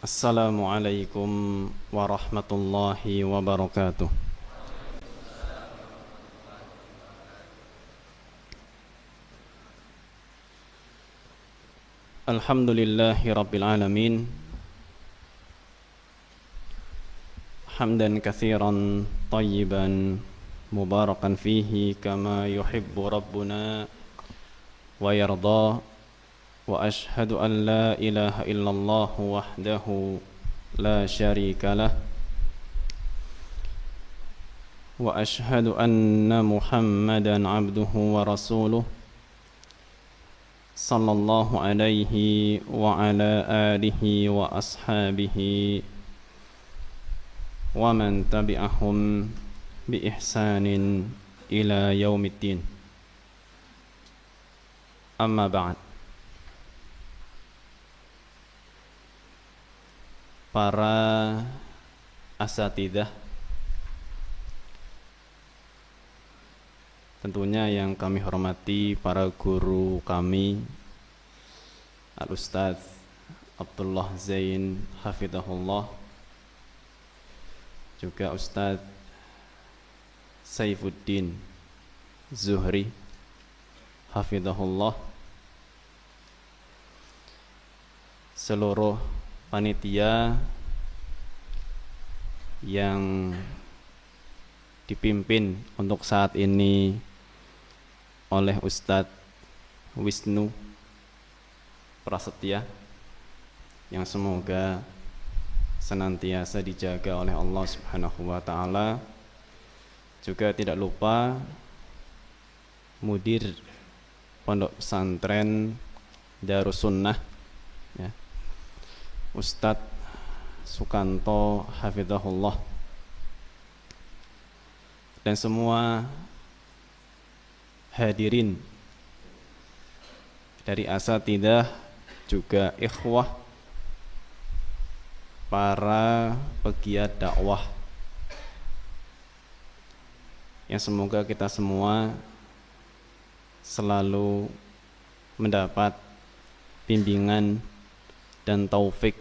Assalamualaikum warahmatullahi wabarakatuh. Alhamdulillahi rabbil alamin. Hamdan katsiran tayyiban mubarakan fihi kama yuhibbu rabbuna wa yarda. Wa ashhadu an la ilaha illallah wahdahu la syarika lah. Wa ashhadu anna Muhammadan abduhu wa rasuluh sallallahu alaihi wa ala alihi wa ashabihi wa man tabi'ahum bi ihsanin ila yaumiddin. Amma ba'd. Para asatidzah, tentunya yang kami hormati para guru kami, Al-Ustadz Abdullah Zain hafidhahullah, juga Ustadz Saifuddin Zuhri hafidhahullah, seluruh panitia yang dipimpin untuk saat ini oleh Ustadz Wisnu Prasetya, yang semoga senantiasa dijaga oleh Allah Subhanahu wa ta'ala. Juga tidak lupa mudir Pondok Pesantren Darussunnah, ya, Ustadz Sukanto hafizahullah, dan semua hadirin dari asatidzah, juga ikhwah, para pegiat dakwah, yang semoga kita semua selalu mendapat bimbingan dan taufik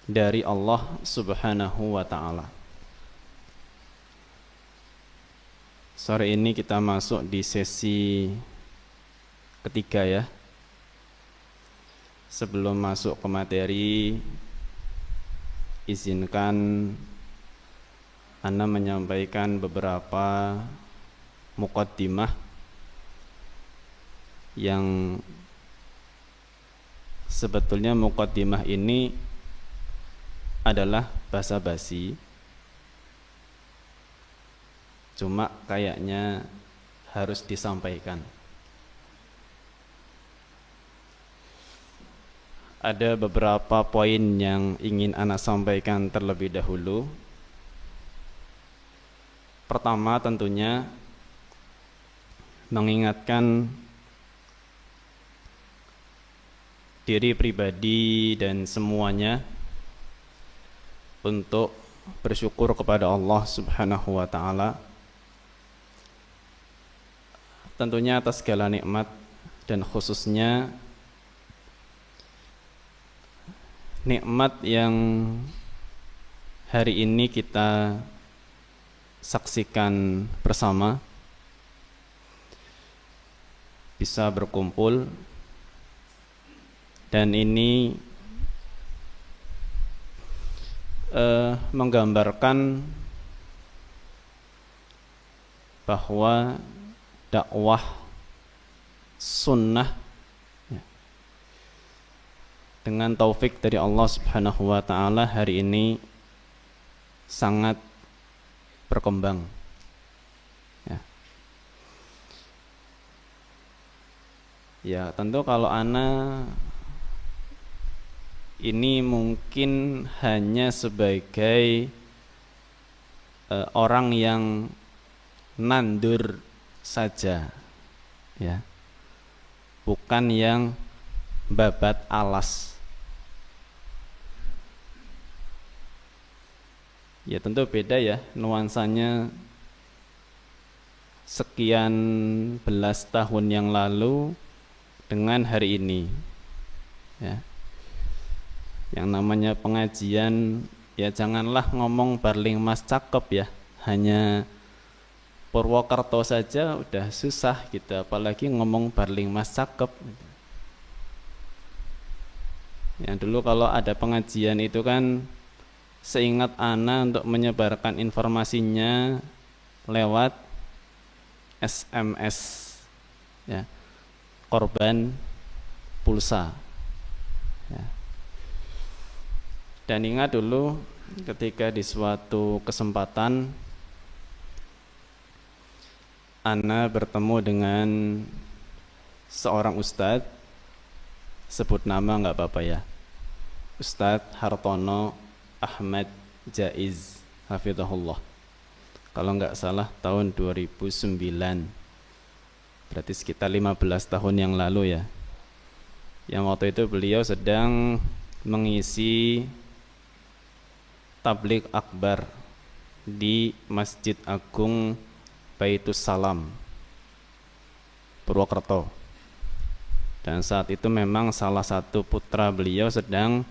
dari Allah Subhanahu wa ta'ala. Sore ini kita masuk di sesi ketiga, ya. Sebelum masuk ke materi, izinkan Ana menyampaikan beberapa muqaddimah yang sebetulnya muqaddimah ini adalah basa-basi, cuma kayaknya harus disampaikan. Ada beberapa poin yang ingin Ana sampaikan terlebih dahulu. Pertama, tentunya mengingatkan diri pribadi dan semuanya untuk bersyukur kepada Allah Subhanahu wa ta'ala, tentunya atas segala nikmat, dan khususnya nikmat yang hari ini kita saksikan bersama, bisa berkumpul, dan ini menggambarkan bahwa dakwah sunnah, ya, dengan taufik dari Allah Subhanahu wa ta'ala hari ini sangat berkembang, ya. Ya, tentu kalau Ana ini mungkin hanya sebagai orang yang nandur saja, ya, bukan yang babat alas. Ya, tentu beda, ya, nuansanya. Sekian belas tahun yang lalu dengan hari ini, ya. Yang namanya pengajian, ya janganlah ngomong Barling Mas cakep ya, hanya Purwokerto saja udah susah gitu, apalagi ngomong Barling Mas cakep. Yang dulu kalau ada pengajian itu kan, seingat ana untuk menyebarkan informasinya lewat SMS, ya, korban pulsa, ya. Dan ingat dulu ketika di suatu kesempatan ana bertemu dengan seorang ustadz, sebut nama nggak apa-apa ya, Ustadz Hartono Ahmad Jaiz hafizahullah, kalau nggak salah tahun 2009, berarti sekitar 15 tahun yang lalu ya. Yang waktu itu beliau sedang mengisi tabligh akbar di Masjid Agung Baitus Salam Purwokerto. Dan saat itu memang salah satu putra beliau sedang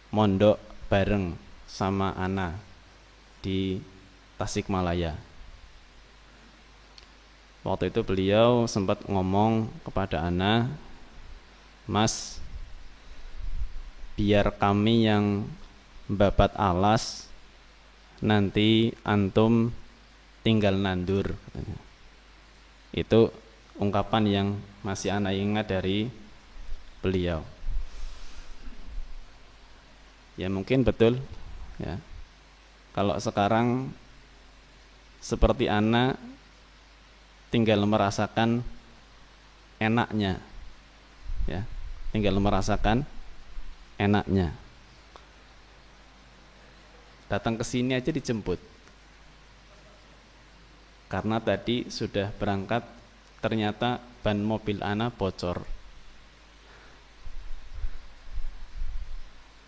mondok bareng sama ana di Tasikmalaya. Waktu itu beliau sempat ngomong kepada ana, Mas, biar kami yang babat alas, nanti antum tinggal nandur, katanya. Itu ungkapan yang masih ana ingat dari beliau. Ya mungkin betul ya. Kalau sekarang seperti ana tinggal merasakan enaknya, ya, tinggal merasakan enaknya. Datang ke sini aja dijemput, karena tadi sudah berangkat ternyata ban mobil ana bocor.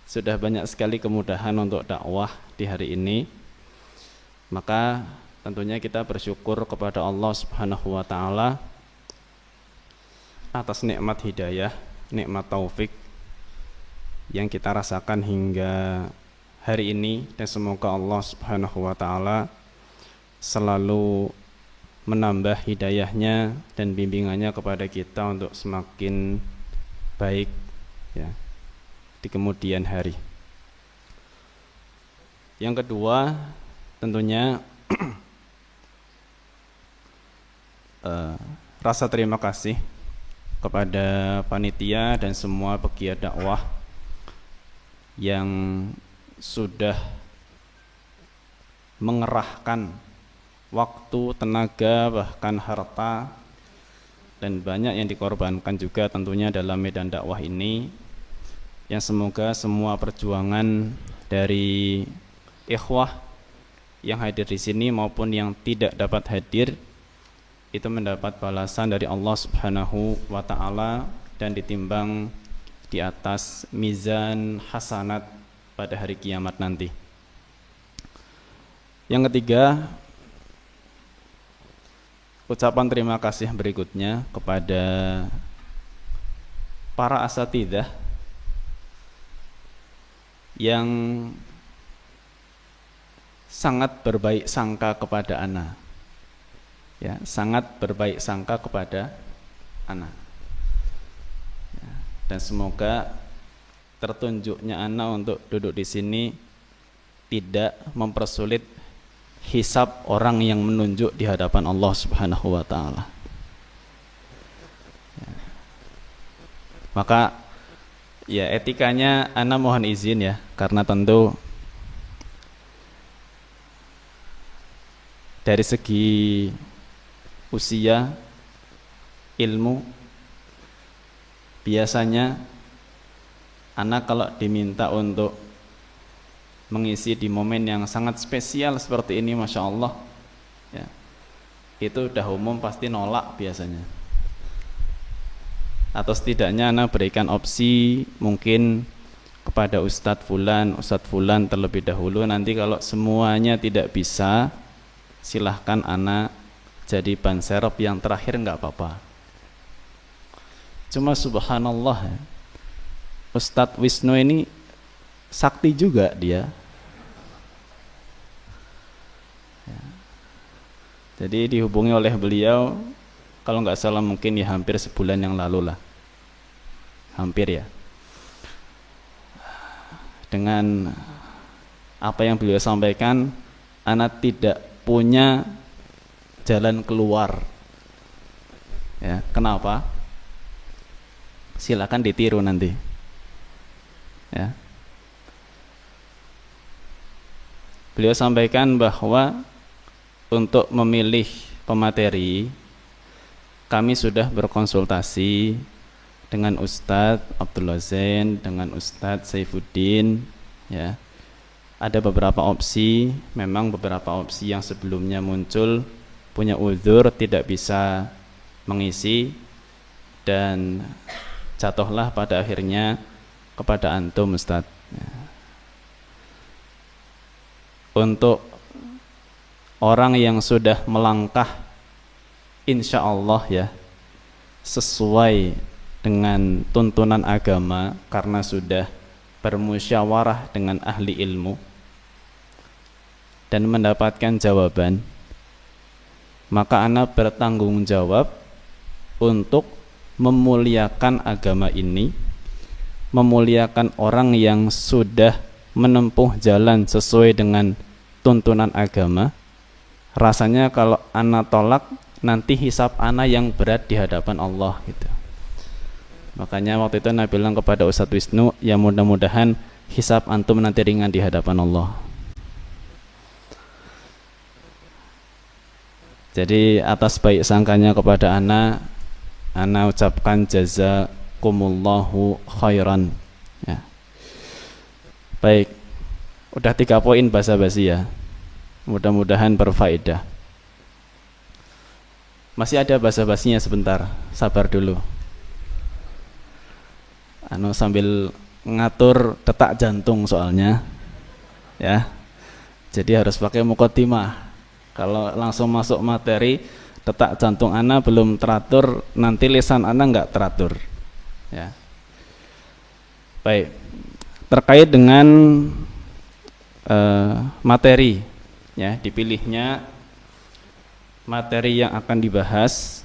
Sudah banyak sekali kemudahan untuk dakwah di hari ini. Maka tentunya kita bersyukur kepada Allah Subhanahu wa taala atas nikmat hidayah, nikmat taufik yang kita rasakan hingga hari ini, dan semoga Allah Subhanahu wa taala selalu menambah hidayahnya dan bimbingannya kepada kita untuk semakin baik ya di kemudian hari. Yang kedua tentunya rasa terima kasih kepada panitia dan semua pegiat dakwah yang sudah mengerahkan waktu, tenaga, bahkan harta, dan banyak yang dikorbankan juga tentunya dalam medan dakwah ini, yang semoga semua perjuangan dari ikhwah yang hadir di sini maupun yang tidak dapat hadir itu mendapat balasan dari Allah Subhanahu wa taala dan ditimbang di atas mizan hasanat pada hari kiamat nanti. Yang ketiga, ucapan terima kasih berikutnya kepada para asatidzah yang sangat berbaik sangka kepada ana, ya, sangat berbaik sangka kepada ana, ya, dan semoga tertunjuknya ana untuk duduk di sini tidak mempersulit hisab orang yang menunjuk di hadapan Allah Subhanahu wa taala. Ya. Maka ya etikanya ana mohon izin ya, karena tentu dari segi usia, ilmu, biasanya anak kalau diminta untuk mengisi di momen yang sangat spesial seperti ini, Masya Allah ya, itu udah umum pasti nolak biasanya. Atau setidaknya anak berikan opsi mungkin kepada Ustadz Fulan terlebih dahulu, nanti kalau semuanya tidak bisa silahkan anak jadi ban serep yang terakhir, nggak apa-apa. Cuma subhanallah, Ustadz Wisnu ini sakti juga dia. Jadi dihubungi oleh beliau, kalau nggak salah mungkin ya hampir sebulan yang lalu lah, hampir ya. Dengan apa yang beliau sampaikan, ana tidak punya jalan keluar. Ya, kenapa? Silakan ditiru nanti. Ya. Beliau sampaikan bahwa untuk memilih pemateri, kami sudah berkonsultasi dengan Ustadz Abdullah Zain, dengan Ustadz Saifuddin, ya. Ada beberapa opsi, memang beberapa opsi yang sebelumnya muncul punya uzur tidak bisa mengisi, dan jatuhlah pada akhirnya kepada antum Ustadz. Untuk orang yang sudah melangkah insya Allah ya sesuai dengan tuntunan agama karena sudah bermusyawarah dengan ahli ilmu dan mendapatkan jawaban, maka ana bertanggung jawab untuk memuliakan agama ini, memuliakan orang yang sudah menempuh jalan sesuai dengan tuntunan agama. Rasanya kalau ana tolak, nanti hisab ana yang berat di hadapan Allah gitu. Makanya waktu itu ana bilang kepada Ustadz Wisnu, ya mudah-mudahan hisab antum nanti ringan di hadapan Allah. Jadi atas baik sangkanya kepada ana ucapkan jazakumullahu khairan ya. Baik, udah 3 poin basa-basi ya. Mudah-mudahan berfaedah. Masih ada basa-basinya sebentar, sabar dulu. Sambil ngatur detak jantung soalnya. Ya. Jadi harus pakai muqaddimah. Kalau langsung masuk materi, detak jantung ana belum teratur, nanti lisan ana enggak teratur. Ya. Baik. Terkait dengan materi ya, dipilihnya materi yang akan dibahas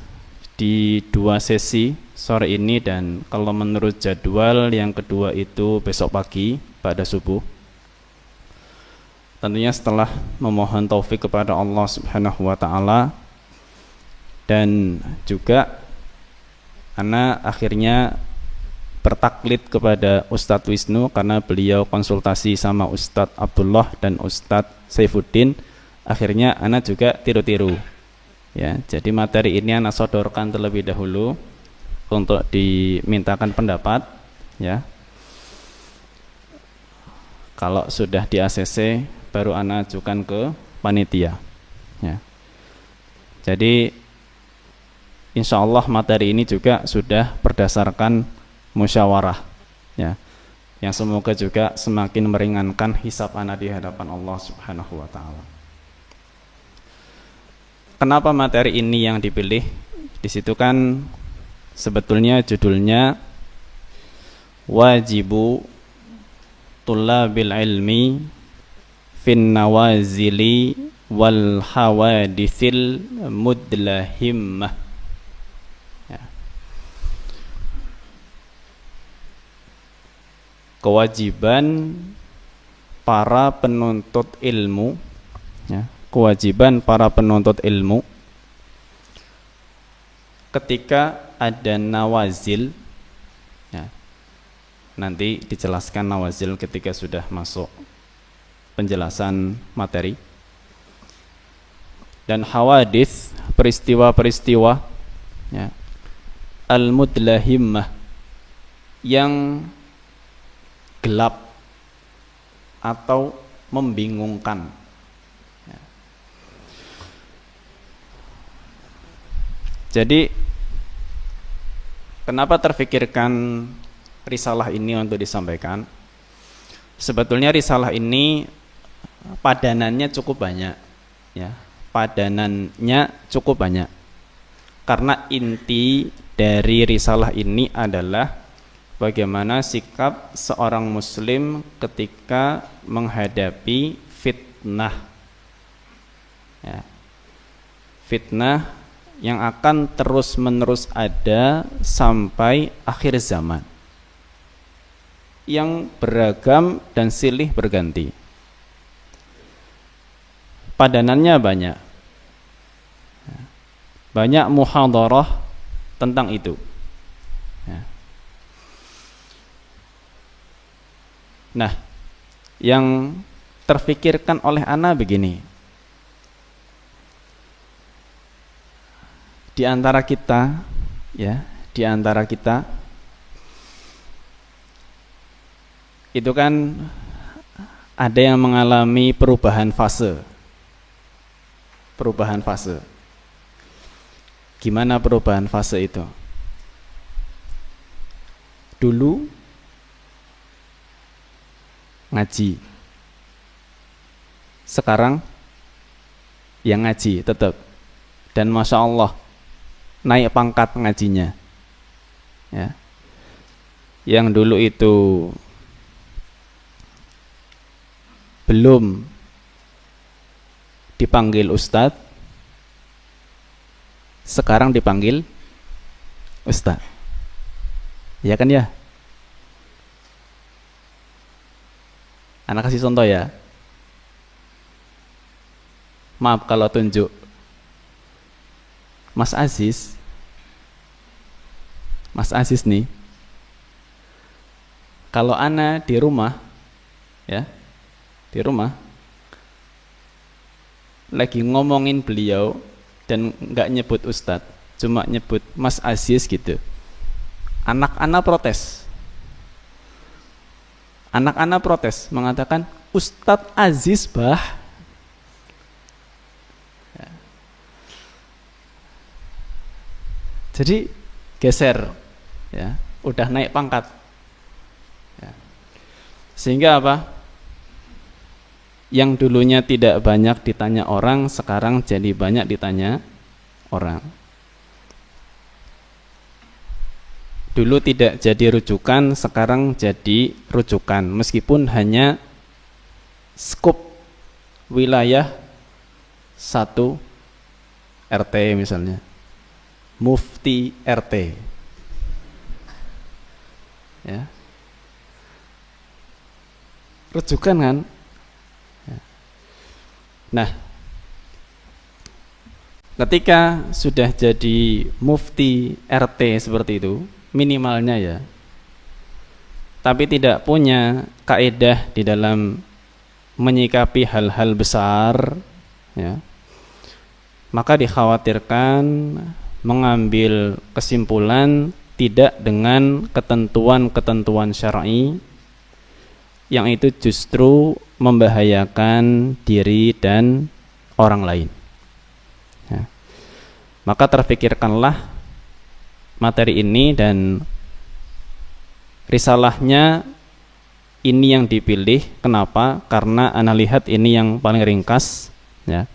di 2 sesi sore ini, dan kalau menurut jadwal yang kedua itu besok pagi pada subuh, tentunya setelah memohon taufik kepada Allah Subhanahu wa taala. Dan juga ana akhirnya bertaklid kepada Ustadz Wisnu karena beliau konsultasi sama Ustadz Abdullah dan Ustadz Saifuddin. Akhirnya ana juga tiru-tiru ya. Jadi materi ini ana sodorkan terlebih dahulu untuk dimintakan pendapat ya. Kalau sudah di ACC baru ana ajukan ke panitia ya. Jadi insya Allah materi ini juga sudah berdasarkan musyawarah ya, yang semoga juga semakin meringankan hisab ana di hadapan Allah Subhanahu wa taala. Kenapa materi ini yang dipilih? Di situ kan sebetulnya judulnya wajibu tullabil ilmi fin nawazili wal hawadithil mudlahimmah. Kewajiban para penuntut ilmu ya, kewajiban para penuntut ilmu ketika ada nawazil ya. Nanti dijelaskan nawazil ketika sudah masuk penjelasan materi. Dan hawadits, peristiwa-peristiwa ya, al-mudlahimmah, yang gelap atau membingungkan ya. Jadi kenapa terfikirkan risalah ini untuk disampaikan? Sebetulnya risalah ini padanannya cukup banyak ya. Padanannya cukup banyak karena inti dari risalah ini adalah bagaimana sikap seorang muslim ketika menghadapi fitnah, ya. Fitnah yang akan terus-menerus ada sampai akhir zaman, yang beragam dan silih berganti. Padanannya banyak. Banyak muhadarah tentang itu. Nah, yang terfikirkan oleh ana begini. Di antara kita, ya, di antara kita itu kan ada yang mengalami perubahan fase. Perubahan fase. Gimana perubahan fase itu? Dulu ngaji. Sekarang yang ngaji tetap. Dan Masya Allah naik pangkat ngajinya, ya. Yang dulu itu belum dipanggil ustadz, sekarang dipanggil ustadz, ya kan ya? Anak kasih contoh ya. Maaf kalau tunjuk. Mas Aziz nih, kalau ana di rumah, ya, di rumah lagi ngomongin beliau dan nggak nyebut ustadz, cuma nyebut Mas Aziz gitu, anak-anak protes. Anak-anak protes mengatakan Ustadz Aziz bah. Jadi geser, ya, udah naik pangkat, ya. Sehingga apa? Yang dulunya tidak banyak ditanya orang, sekarang jadi banyak ditanya orang. Dulu tidak jadi rujukan, sekarang jadi rujukan, meskipun hanya skup wilayah 1 RT misalnya. Mufti RT, ya, rujukan kan, ya. Nah, ketika sudah jadi mufti RT seperti itu, minimalnya ya, tapi tidak punya kaedah di dalam menyikapi hal-hal besar, ya, maka dikhawatirkan mengambil kesimpulan tidak dengan ketentuan-ketentuan syar'i yang itu justru membahayakan diri dan orang lain, ya. Maka terfikirkanlah materi ini dan risalahnya ini yang dipilih. Kenapa? Karena ana lihat ini yang paling ringkas, ya.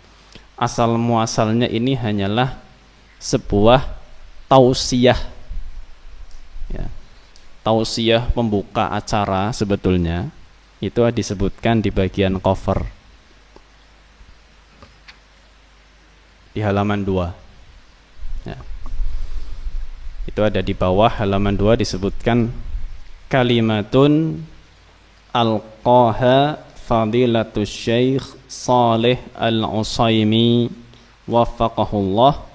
Asal muasalnya ini hanyalah sebuah tausiah, ya, tausiah pembuka acara. Sebetulnya itu disebutkan di bagian cover di halaman 2, ya. Itu ada di bawah halaman 2 disebutkan kalimatun alqaha fadilatus syekh Saleh Al-Utsaimin waffaqahullah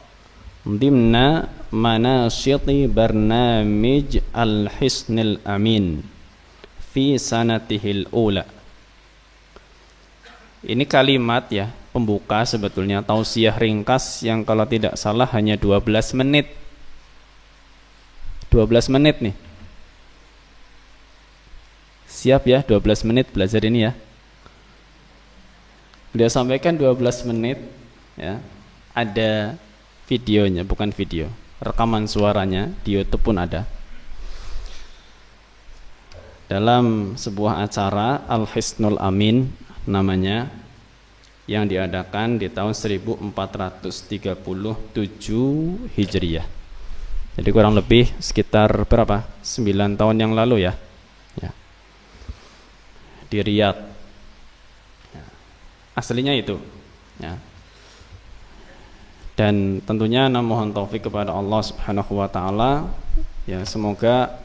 dimna manasyiti barnamij Al-Hisnil Amin fi sanatihil ula. Ini kalimat, ya, pembuka sebetulnya, tausiah ringkas yang kalau tidak salah hanya 12 menit. 12 menit nih. Siap ya, 12 menit belajar ini ya. Beliau sampaikan 12 menit, ya. Ada videonya, bukan video, rekaman suaranya di YouTube pun ada. Dalam sebuah acara Al-Hisnul Amin namanya, yang diadakan di tahun 1437 Hijriyah. Jadi kurang lebih sekitar berapa? 9 tahun yang lalu ya. Ya. Di Riyadh. Ya. Aslinya itu. Ya. Dan tentunya mohon taufik kepada Allah Subhanahu wa taala. Ya, semoga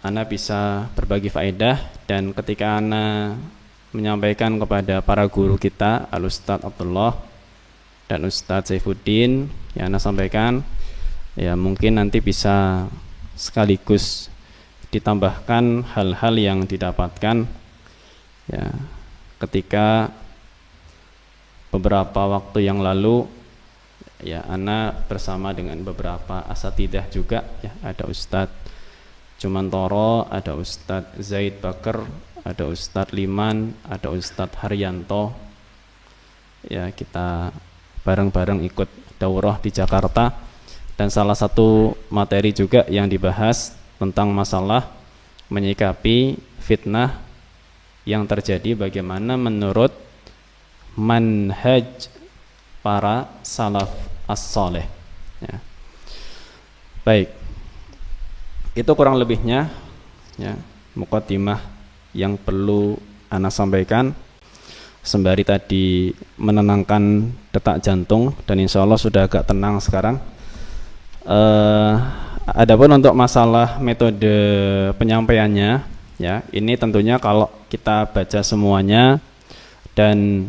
ana bisa berbagi faedah, dan ketika ana menyampaikan kepada para guru kita, Al Ustadz Abdullah dan Ustadz Saifuddin, yang ana sampaikan, ya mungkin nanti bisa sekaligus ditambahkan hal-hal yang didapatkan ya ketika beberapa waktu yang lalu ya ana bersama dengan beberapa asatidah juga ya, ada Ustadz Jumantoro, ada Ustadz Zaid Bakar, ada Ustadz Liman, ada Ustadz Haryanto. Ya, kita bareng-bareng ikut daurah di Jakarta, dan salah satu materi juga yang dibahas tentang masalah menyikapi fitnah yang terjadi, bagaimana menurut manhaj para salaf as-saleh ya. Baik, itu kurang lebihnya ya, muqaddimah yang perlu ana sampaikan sembari tadi menenangkan detak jantung, dan insya Allah sudah agak tenang sekarang. Adapun untuk masalah metode penyampaiannya ya, ini tentunya kalau kita baca semuanya dan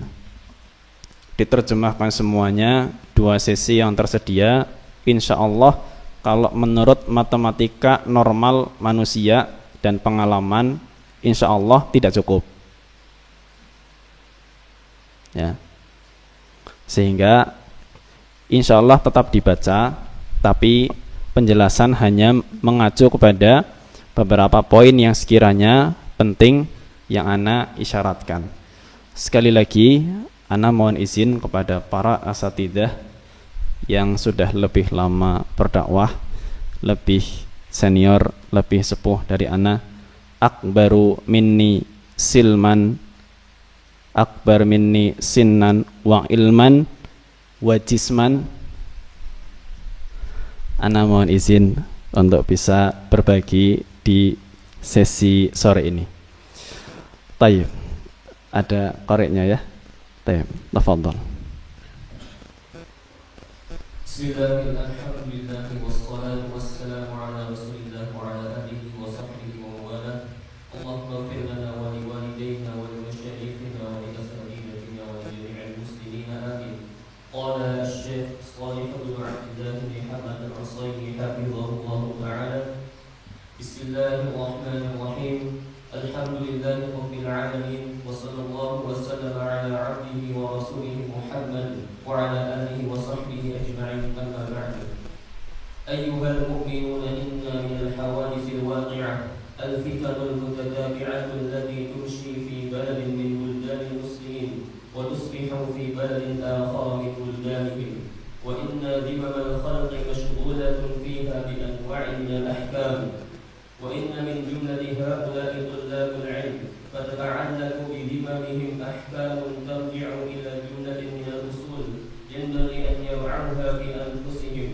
diterjemahkan semuanya, 2 sesi yang tersedia, insya Allah kalau menurut matematika normal manusia dan pengalaman, insya Allah tidak cukup ya. Sehingga insya Allah tetap dibaca, tapi penjelasan hanya mengacu kepada beberapa poin yang sekiranya penting yang ana isyaratkan. Sekali lagi ana mohon izin kepada para asatidah yang sudah lebih lama berdakwah, lebih senior, lebih sepuh dari ana, akbaru minni silman, akbar minni sinnan wa ilman wa jisman. Ana mohon izin untuk bisa berbagi di sesi sore ini. Tayyib, ada koreknya ya. Tayyib, tafadhol. Bismillahirrahmanirrahim. Wassalatu wassalamu ala Rasulillah wa ala alihi wa sahbihi wa wala. Allahumma ighfir lana wa li walidayna wa li masyayikhina wa li asatidatina wa li jami'il muslimina amin. Qala asy-Syaikh Shalih bin Abdullah bin Hamad al-Utsaimin hafizahullah ta'ala. Bismillahirrahmanirrahim. Alhamdulillahi rabbil alamin, wa sallallahu wa sallama ala 'abdihi wa rasulih Muhammad wa ala alihi wa sahbihi ajma'in, amma ba'du. Ayyuhal mu'minuna, inna minal hawadithil waqi'ah al-fitanul mutatabi'atu allati tumshi fi baladin min buldanil muslimin wa tusbihu fi baladin akhar min buldanihim, wa inna dimamal khalqi mashghulatun fiha bi anwa'in min al-ahkam. وإن من جملة هؤلاء طلاب العلم فتتعلق بدمامهم أحكام ترجع إلى جملة من الأصول ينبغي أن يوعوها في أنفسهم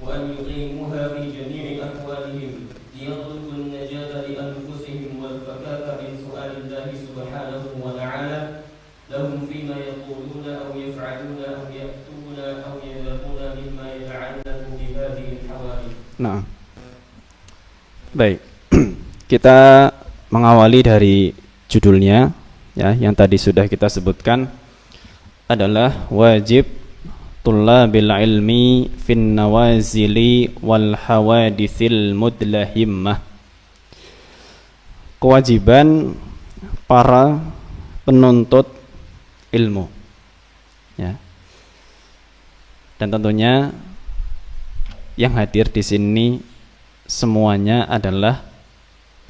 وأن يقيموها في جميع أحوالهم ليطلبوا النجاة لأنفسهم والفكاك من سؤال الله سبحانه وتعالى لهم فيما يقولون أو يفعلون أو يأتون أو يذهبون مما يتعلق بهذه الحوادث. Nah, baik, kita mengawali dari judulnya ya, yang tadi sudah kita sebutkan adalah wajib tullabil ilmi fin nawazili wal hawadithil mudlahimmah. Kewajiban para penuntut ilmu ya. Dan tentunya yang hadir di sini semuanya adalah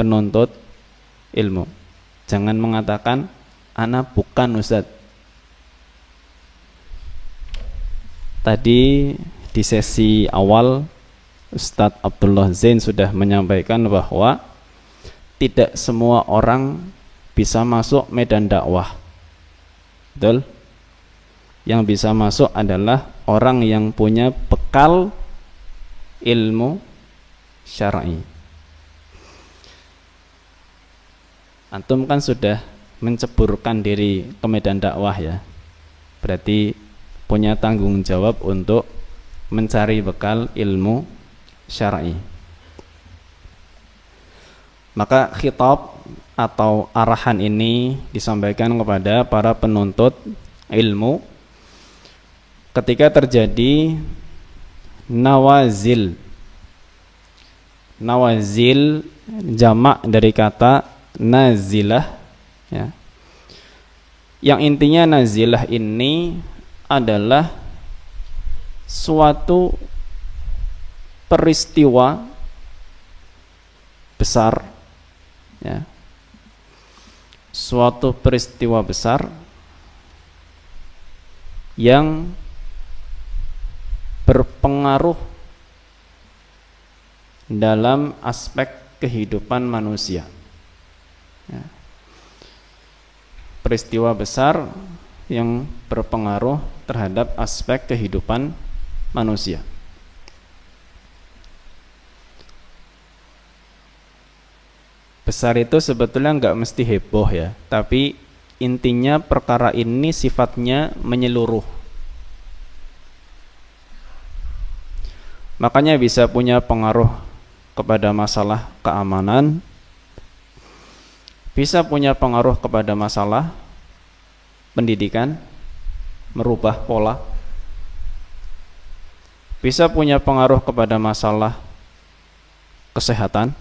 penuntut ilmu. Jangan mengatakan ana bukan ustadz. Tadi di sesi awal Ustadz Abdullah Zain sudah menyampaikan bahwa tidak semua orang bisa masuk medan dakwah. Betul? Yang bisa masuk adalah orang yang punya bekal ilmu syar'i. Antum kan sudah menceburkan diri ke medan dakwah ya. Berarti punya tanggung jawab untuk mencari bekal ilmu syar'i. Maka khitab atau arahan ini disampaikan kepada para penuntut ilmu ketika terjadi nawazil. Nawazil jamak dari kata nazilah ya. Yang intinya nazilah ini adalah suatu peristiwa besar ya. Suatu peristiwa besar yang berpengaruh dalam aspek kehidupan manusia ya. Peristiwa besar yang berpengaruh terhadap aspek kehidupan manusia. Besar itu sebetulnya nggak mesti heboh ya, tapi intinya perkara ini sifatnya menyeluruh. Makanya bisa punya pengaruh kepada masalah keamanan, bisa punya pengaruh kepada masalah pendidikan, merubah pola, bisa punya pengaruh kepada masalah kesehatan,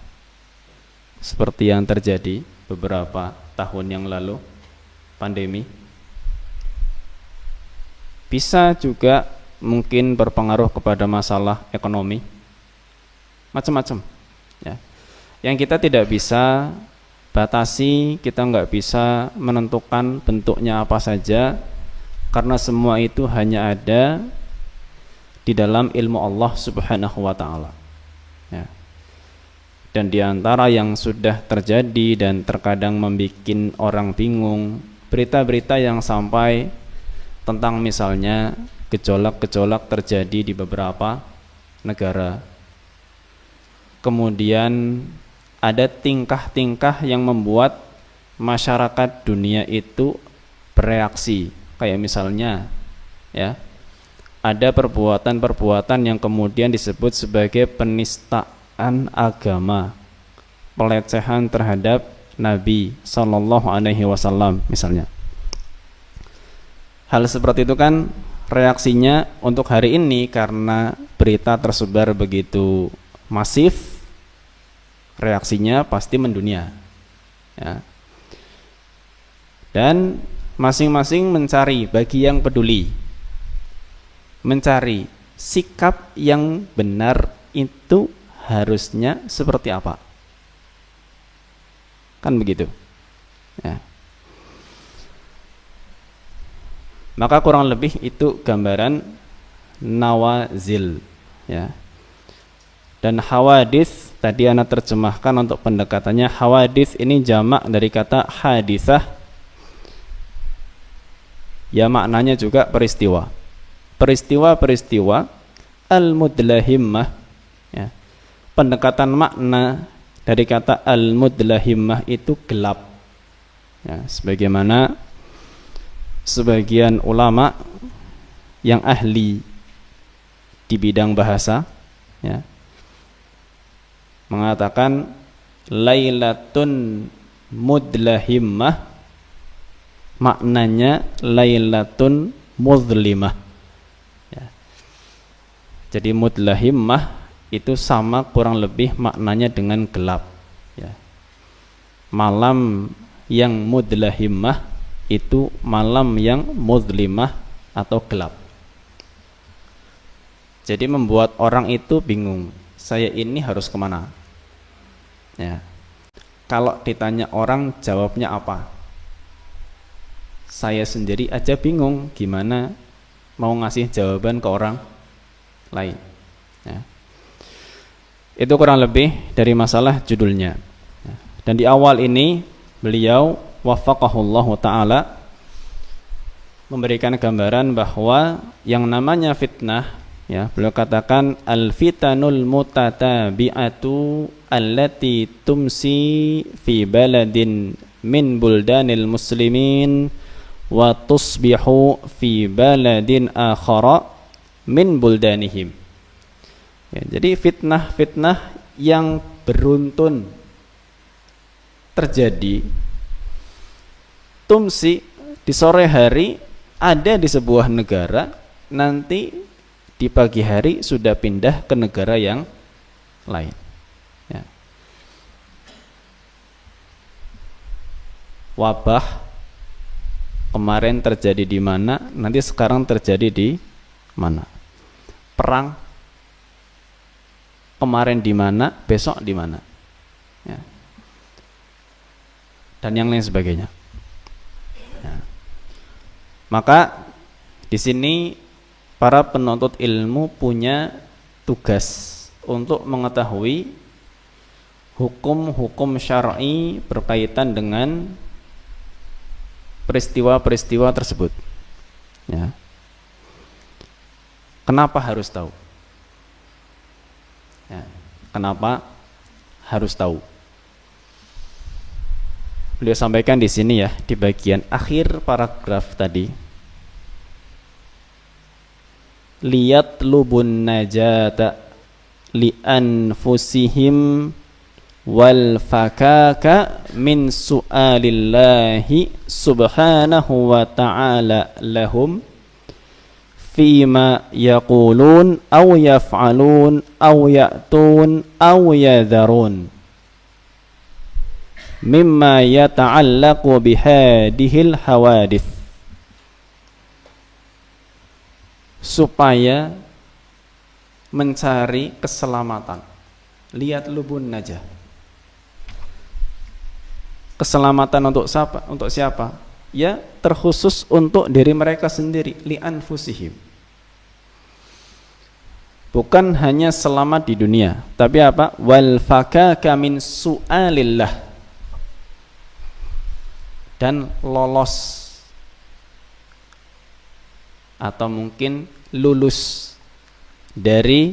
seperti yang terjadi beberapa tahun yang lalu, pandemi. Bisa juga mungkin berpengaruh kepada masalah ekonomi, macam-macam ya. Yang kita tidak bisa batasi, kita nggak bisa menentukan bentuknya apa saja, karena semua itu hanya ada di dalam ilmu Allah Subhanahu wa ta'ala ya. Dan diantara yang sudah terjadi dan terkadang membuat orang bingung, berita-berita yang sampai tentang misalnya gejolak-gejolak terjadi di beberapa negara. Kemudian ada tingkah-tingkah yang membuat masyarakat dunia itu bereaksi. Kayak misalnya ya, ada perbuatan-perbuatan yang kemudian disebut sebagai penistaan agama, pelecehan terhadap Nabi Sallallahu Alaihi Wasallam misalnya. Hal seperti itu kan reaksinya untuk hari ini karena berita tersebar begitu masif, reaksinya pasti mendunia ya. Dan masing-masing mencari bagi yang peduli, mencari sikap yang benar itu harusnya seperti apa, kan begitu ya. Maka kurang lebih itu gambaran nawazil ya. Dan hawadits tadi ana terjemahkan untuk pendekatannya. Hawadits ini jamak dari kata hadisah ya, maknanya juga peristiwa. Peristiwa-peristiwa al-mudlahimmah ya. Pendekatan makna dari kata al-mudlahimmah itu gelap ya, sebagaimana sebagian ulama yang ahli di bidang bahasa ya, mengatakan lailatun mudlahimmah maknanya lailatun muzlimah ya. Jadi mudlahimmah itu sama kurang lebih maknanya dengan gelap ya. Malam yang mudlahimmah itu malam yang muzlimah atau gelap. Jadi membuat orang itu bingung, saya ini harus kemana ya. Kalau ditanya orang jawabnya apa, saya sendiri aja bingung gimana mau ngasih jawaban ke orang lain ya. Itu kurang lebih dari masalah judulnya ya. Dan di awal ini beliau wafaqahullahu ta'ala memberikan gambaran bahwa yang namanya fitnah Ya, beliau katakan al-fitanul mutatabi'atu allati tumsi fi baladin min buldanil muslimin wa tusbihu fi baladin akhara min buldanihim. Ya, jadi fitnah-fitnah yang beruntun terjadi tumsi di sore hari ada di sebuah negara, nanti di pagi hari sudah pindah ke negara yang lain. Ya. Wabah kemarin terjadi di mana, nanti sekarang terjadi di mana. Perang kemarin di mana, besok di mana. Ya. Dan yang lain sebagainya. Ya. Maka di sini para penuntut ilmu punya tugas untuk mengetahui hukum-hukum syar'i berkaitan dengan peristiwa-peristiwa tersebut. Ya. Kenapa harus tahu? Ya. Kenapa harus tahu? Beliau sampaikan di sini ya, di bagian akhir paragraf tadi. Liyatlubun najata li anfusihim wal fakaka min su'alillahi subhanahu wa ta'ala lahum fima yaqulun aw yaf'alun aw ya'tun aw yadharun mimma yata'allaqu bihadihil hawadith, supaya mencari keselamatan. Lihat lubun najah. Keselamatan untuk siapa? Untuk siapa? Ya, terkhusus untuk diri mereka sendiri, li anfusihim. Bukan hanya selamat di dunia, tapi apa? Wal fakaka min su'alillah. Dan lolos atau mungkin lulus dari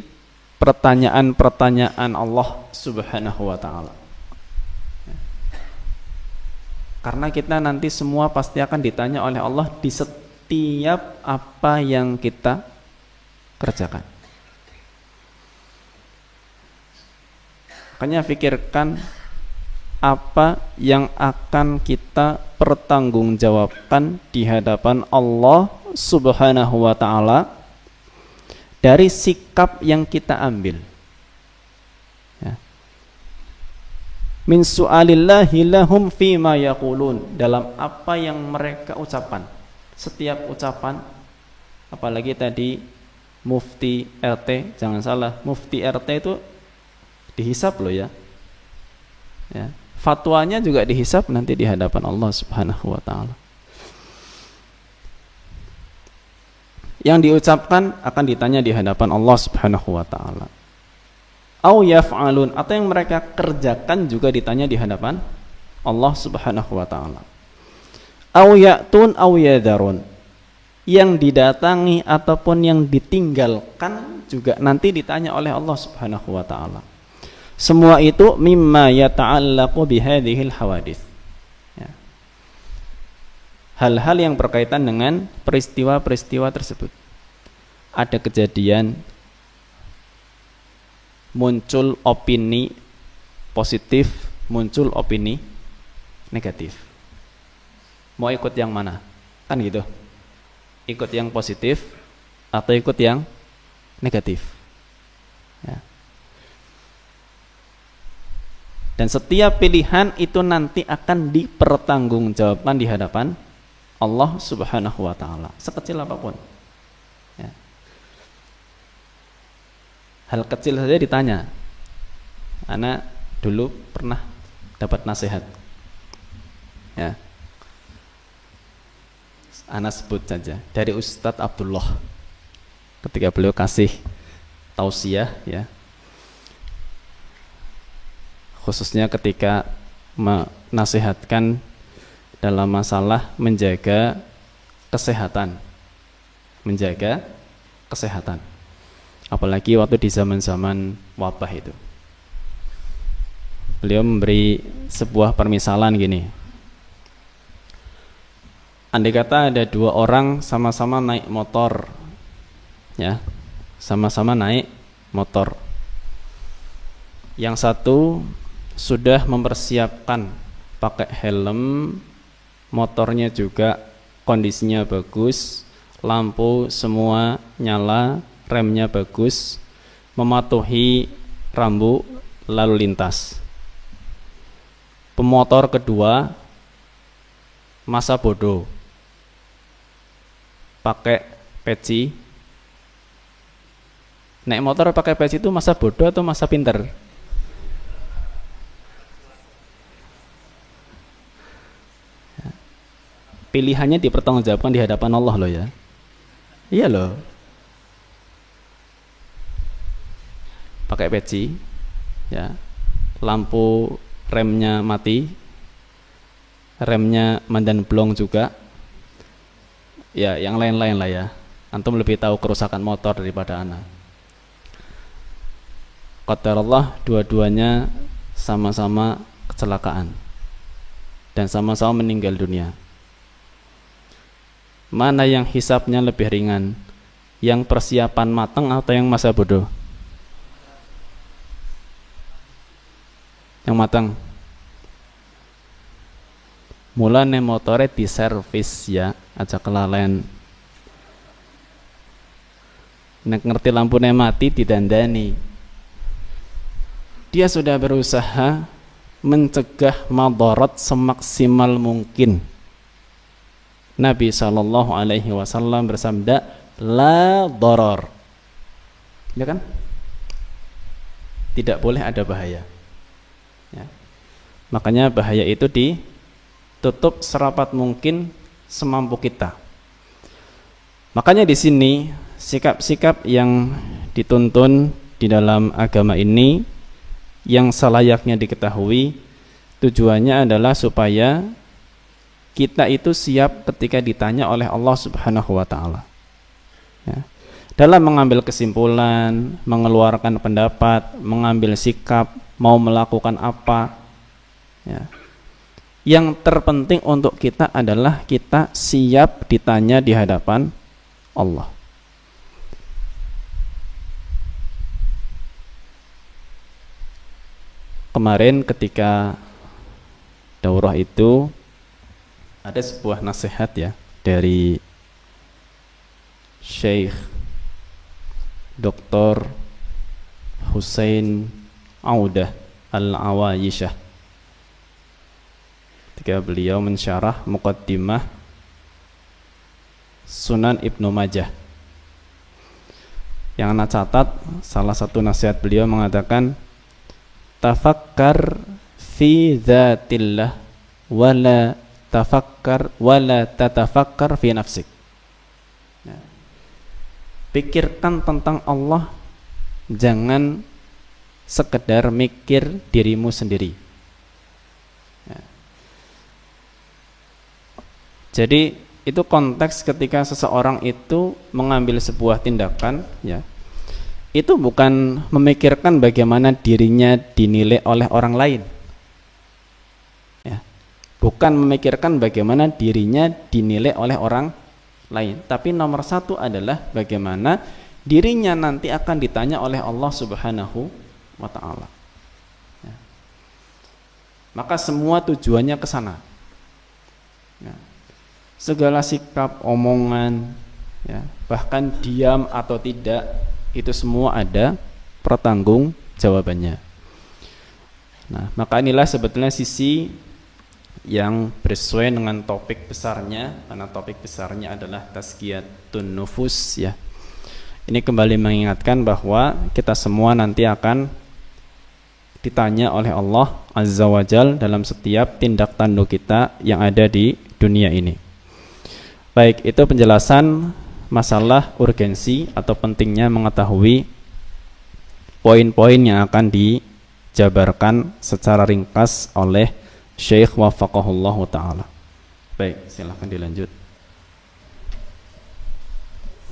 pertanyaan-pertanyaan Allah Subhanahu wa ta'ala. Karena kita nanti semua pasti akan ditanya oleh Allah di setiap apa yang kita kerjakan. Makanya pikirkan apa yang akan kita pertanggungjawabkan di hadapan Allah Subhanahu wa ta'ala dari sikap yang kita ambil. Ya. Min su'alillahi lahum fima yaqulun, dalam apa yang mereka ucapkan. Setiap ucapan, apalagi tadi mufti RT, jangan salah, mufti RT itu dihisab loh ya. Ya. Fatwanya juga dihisab nanti di hadapan Allah Subhanahu wa ta'ala. Yang diucapkan akan ditanya di hadapan Allah Subhanahu wa ta'ala. Au yaf'alun, atau yang mereka kerjakan juga ditanya di hadapan Allah Subhanahu wa ta'ala. Au ya'tun au yadharun, yang didatangi ataupun yang ditinggalkan juga nanti ditanya oleh Allah Subhanahu wa ta'ala. Semua itu mimma yata'allaqu bihadhil hawadith. Ya. Hal-hal yang berkaitan dengan peristiwa-peristiwa tersebut. Ada kejadian, muncul opini positif, muncul opini negatif. Mau ikut yang mana? Kan gitu. Ikut yang positif atau ikut yang negatif. Ya. Dan setiap pilihan itu nanti akan dipertanggungjawabkan di hadapan Allah Subhanahu wa ta'ala, sekecil apapun. Ya. Hal kecil saja ditanya. Ana dulu pernah dapat nasihat. Ya. Ana sebut saja dari Ustadz Abdullah. Ketika beliau kasih tausiah, ya, khususnya ketika menasihatkan dalam masalah menjaga kesehatan. Menjaga kesehatan. apalagi waktu di zaman-zaman wabah itu. Beliau memberi sebuah permisalan gini. Andai kata ada dua orang sama-sama naik motor, ya, sama-sama naik motor. Yang satu sudah mempersiapkan pakai helm, motornya juga kondisinya bagus, lampu semua nyala, remnya bagus, mematuhi rambu lalu lintas. Pemotor kedua masa bodoh, pakai peci. Naik motor pakai peci itu masa bodoh atau masa pinter? Pilihannya dipertanggungjawabkan di hadapan Allah loh ya. Iya loh. Pakai peci, ya. Lampu remnya mati, remnya mandan blong juga. Ya, yang lain-lain lah ya. Antum lebih tahu kerusakan motor daripada ana. Qadarullah, dua-duanya sama-sama kecelakaan dan sama-sama meninggal dunia. Mana yang hisabnya lebih ringan? Yang persiapan matang atau yang masa bodoh? Yang matang. Mulane motore di servis ya, aja kelalen. Nek ngerti lampune mati didandani. Dia sudah berusaha mencegah madarat semaksimal mungkin. Nabi SAW bersabda, la darar, ya kan? Tidak boleh ada bahaya ya. Makanya bahaya itu ditutup serapat mungkin semampu kita. Makanya di sini sikap-sikap yang dituntun di dalam agama ini yang selayaknya diketahui, tujuannya adalah supaya kita itu siap ketika ditanya oleh Allah Subhanahu wa ta'ala ya. Dalam mengambil kesimpulan, mengeluarkan pendapat, mengambil sikap, mau melakukan apa ya. Yang terpenting untuk kita adalah kita siap ditanya di hadapan Allah. Kemarin ketika daurah itu ada sebuah nasihat ya dari Syekh Dr. Husain Audah Al-Awayishah ketika beliau mensyarah muqaddimah Sunan Ibnu Majah. Yang ana catat, salah satu nasihat beliau mengatakan, tafakkar fi dzatillah wala tafakkar wala tatafakkar fi nafsik ya. Pikirkan tentang Allah, jangan sekedar mikir dirimu sendiri ya. Jadi itu konteks ketika seseorang itu mengambil sebuah tindakan ya, itu bukan memikirkan bagaimana dirinya dinilai oleh orang lain ya. Bukan memikirkan bagaimana dirinya dinilai oleh orang lain, tapi nomor satu adalah bagaimana dirinya nanti akan ditanya oleh Allah Subhanahu wa ta'ala ya. Maka semua tujuannya ke sana ya. Segala sikap, omongan ya, bahkan diam atau tidak, itu semua ada pertanggung jawabannya. Nah, maka inilah sebetulnya sisi yang bersesuaian dengan topik besarnya, karena topik besarnya adalah tazkiyatun nufus ya. Ini kembali mengingatkan bahwa kita semua nanti akan ditanya oleh Allah Azza wa Jal dalam setiap tindak tanduk kita yang ada di dunia ini. Baik, itu penjelasan masalah urgensi atau pentingnya mengetahui poin-poin yang akan dijabarkan secara ringkas oleh Syekh wafaqahullahu ta'ala. Baik, silakan dilanjut.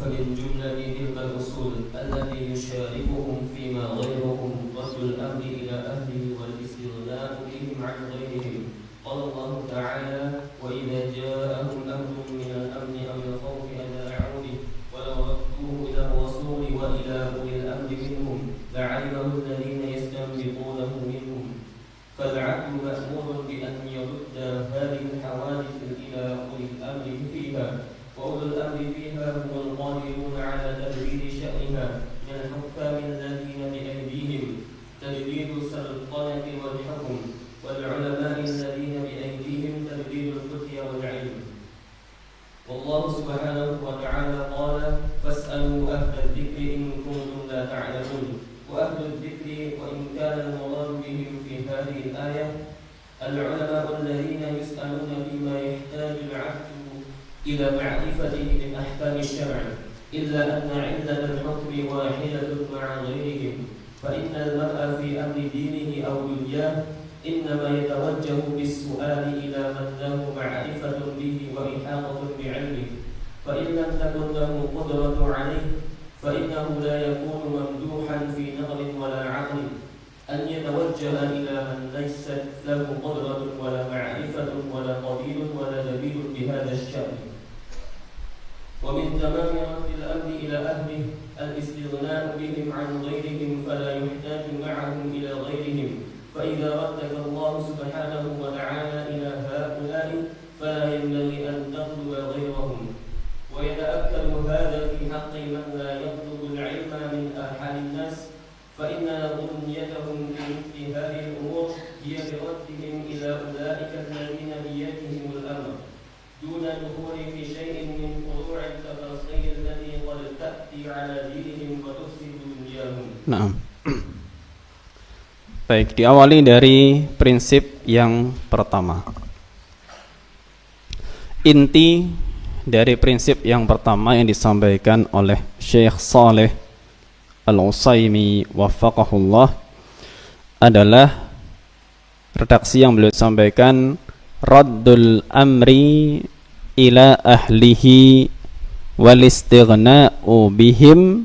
فمن جملة تلك الأصول التي يشاركهم فيما غيرهم رد الأمر إلى أهله والاستغناء بهم عن غيرهم. قال الله تعالى: وإذا جاءهم أمر من الأمن أو الخوف أذاعوا به ولو ردوه إلى الرسول وإلى أولي الأمر منهم لعلمه الذين يستنبطونه منهم. فالعبد مأمور بأن يرد هذه الحوادث إلى أولي الأمر فيها، وأولو الأمر فيها هم القادرون على تدبير شأنها من الحكام الذين بأيديهم تدبير السلطنة والحكم، والعلماء الذين بأيديهم تدبير الفتيا والعلم. والله سبحانه وتعالى قال: فاسألوا أهل الذكر إن كنتم لا تعلمون. وأهل الذكر وإن كان المراد بهم في هذه الآية العلماء الذين يسألون فيما يحتاج العبد إلى معرفته من أحكام الشرع، إلا أن علة الحكم واحدة مع غيرهم، فإن المرء في أمر دينه أو دنياه إنما يتوجه بالسؤال إلى من له معرفة به وإحاطة بعلمه، فإن لم تكن له قدرة عليه فإنه لا يكون ممدوحا في نظر ولا عقل أن يتوجه إلى من ليست له قدرة ولا معرفة ولا قبيل ولا دليل بهذا الشأن. ومن تمام رد الأمر إلى أهله الاستغناء بهم عن غيرهم، فلا يحتاج معهم إلى غيرهم، فإذا ردك الله سبحانه وتعالى إلى هؤلاء فلا ينبغي أن تطلب غيرهم. ويتأكد هذا في حق من لا يطلب العلم من أحد الناس، فإن غنيتهم بمثل هذه الأمور هي بردهم إلى أولئك الذين بيدهم الأمر، دون الدخول في شيء من فروع التفاصيل التي قد تأتي على دينهم وتفسد دنياهم. Nah, baik, diawali dari prinsip yang pertama. Inti dari prinsip yang pertama yang disampaikan oleh Syekh Saleh Al-Utsaimin waffaqahullah adalah redaksi yang beliau sampaikan, raddul amri ila ahlihi wal istighna'u bihim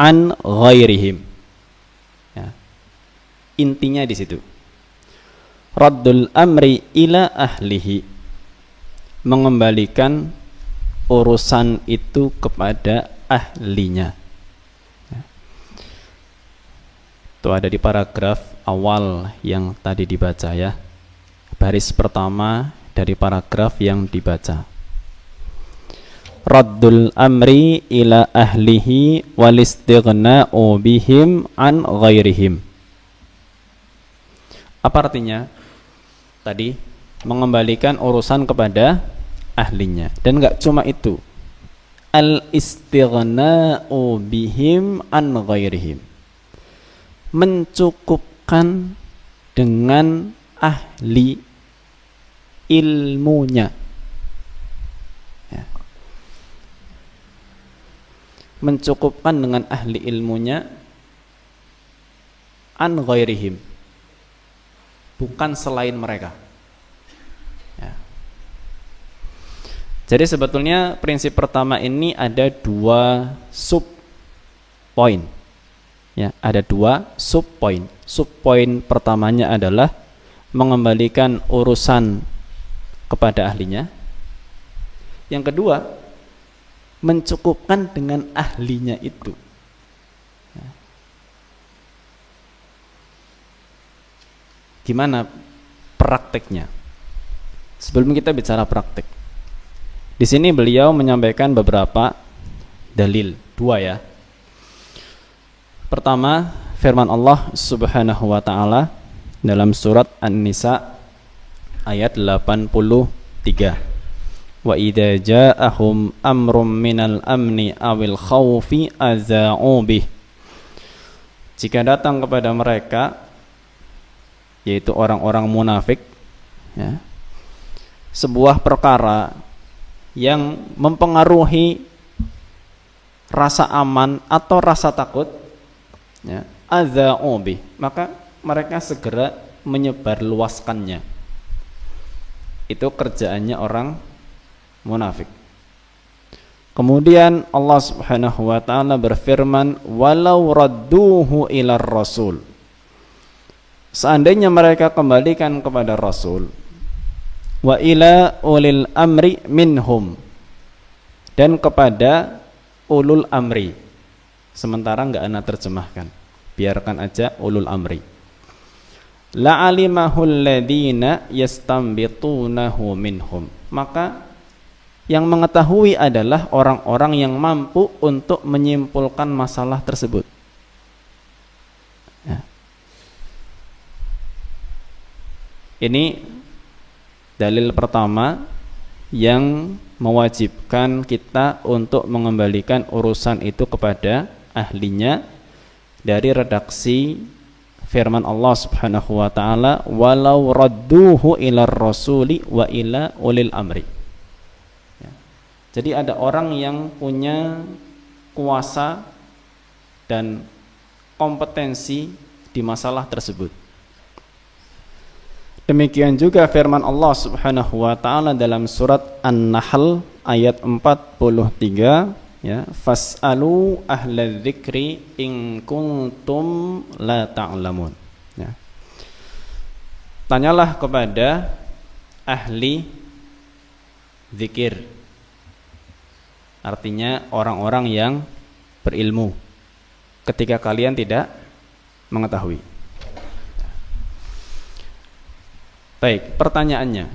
an ghairihim. Ya. Intinya di situ. Raddul amri ila ahlihi, mengembalikan urusan itu kepada ahlinya. Ya. Itu ada di paragraf awal yang tadi dibaca ya. Baris pertama dari paragraf yang dibaca. Raddul amri ila ahlihi wal istighna'u bihim an ghairihim. Apa artinya? Tadi mengembalikan urusan kepada ahlinya, dan enggak cuma itu. Al istighna'u bihim an ghairihim, mencukupkan dengan ahli ilmunya. Ya. Mencukupkan dengan ahli ilmunya an ghairihim, bukan selain mereka. Ya. Jadi sebetulnya prinsip pertama ini ada dua sub poin. Ya, ada dua sub poin. Sub poin pertamanya adalah mengembalikan urusan kepada ahlinya. Yang kedua, mencukupkan dengan ahlinya itu. Ya. Gimana prakteknya? Sebelum kita bicara praktek, di sini beliau menyampaikan beberapa dalil, dua ya. Pertama, firman Allah Subhanahu wa taala dalam surat An-Nisa ayat 83. Wa idza ja'ahum amrum minal amni awil khaufi adza'u bih. Jika datang kepada mereka, yaitu orang-orang munafik, ya, sebuah perkara yang mempengaruhi rasa aman atau rasa takut, ya, adza'u bih, maka mereka segera menyebarluaskannya. Itu kerjaannya orang munafik. Kemudian Allah Subhanahu wa taala berfirman, walau radduhu ilar rasul. Seandainya mereka kembalikan kepada Rasul, wa ila ulil amri minhum, dan kepada ulul amri. Sementara enggak ana terjemahkan, biarkan aja ulul amri. La'alimahul ladzina yastambitunahu minhum. Maka yang mengetahui adalah orang-orang yang mampu untuk menyimpulkan masalah tersebut. Ya. Ini dalil pertama yang mewajibkan kita untuk mengembalikan urusan itu kepada ahlinya, dari redaksi firman Allah Subhanahu wa taala, walau radduhu ilar rasuli wa ila ulil amri. Ya. Jadi ada orang yang punya kuasa dan kompetensi di masalah tersebut. Demikian juga firman Allah Subhanahu wa taala dalam surat An-Nahl ayat 43, ya, fas'alu ahlal dzikri in kuntum la ta'lamun. Ya. Tanyalah kepada ahli zikir. Artinya orang-orang yang berilmu ketika kalian tidak mengetahui. Baik, pertanyaannya.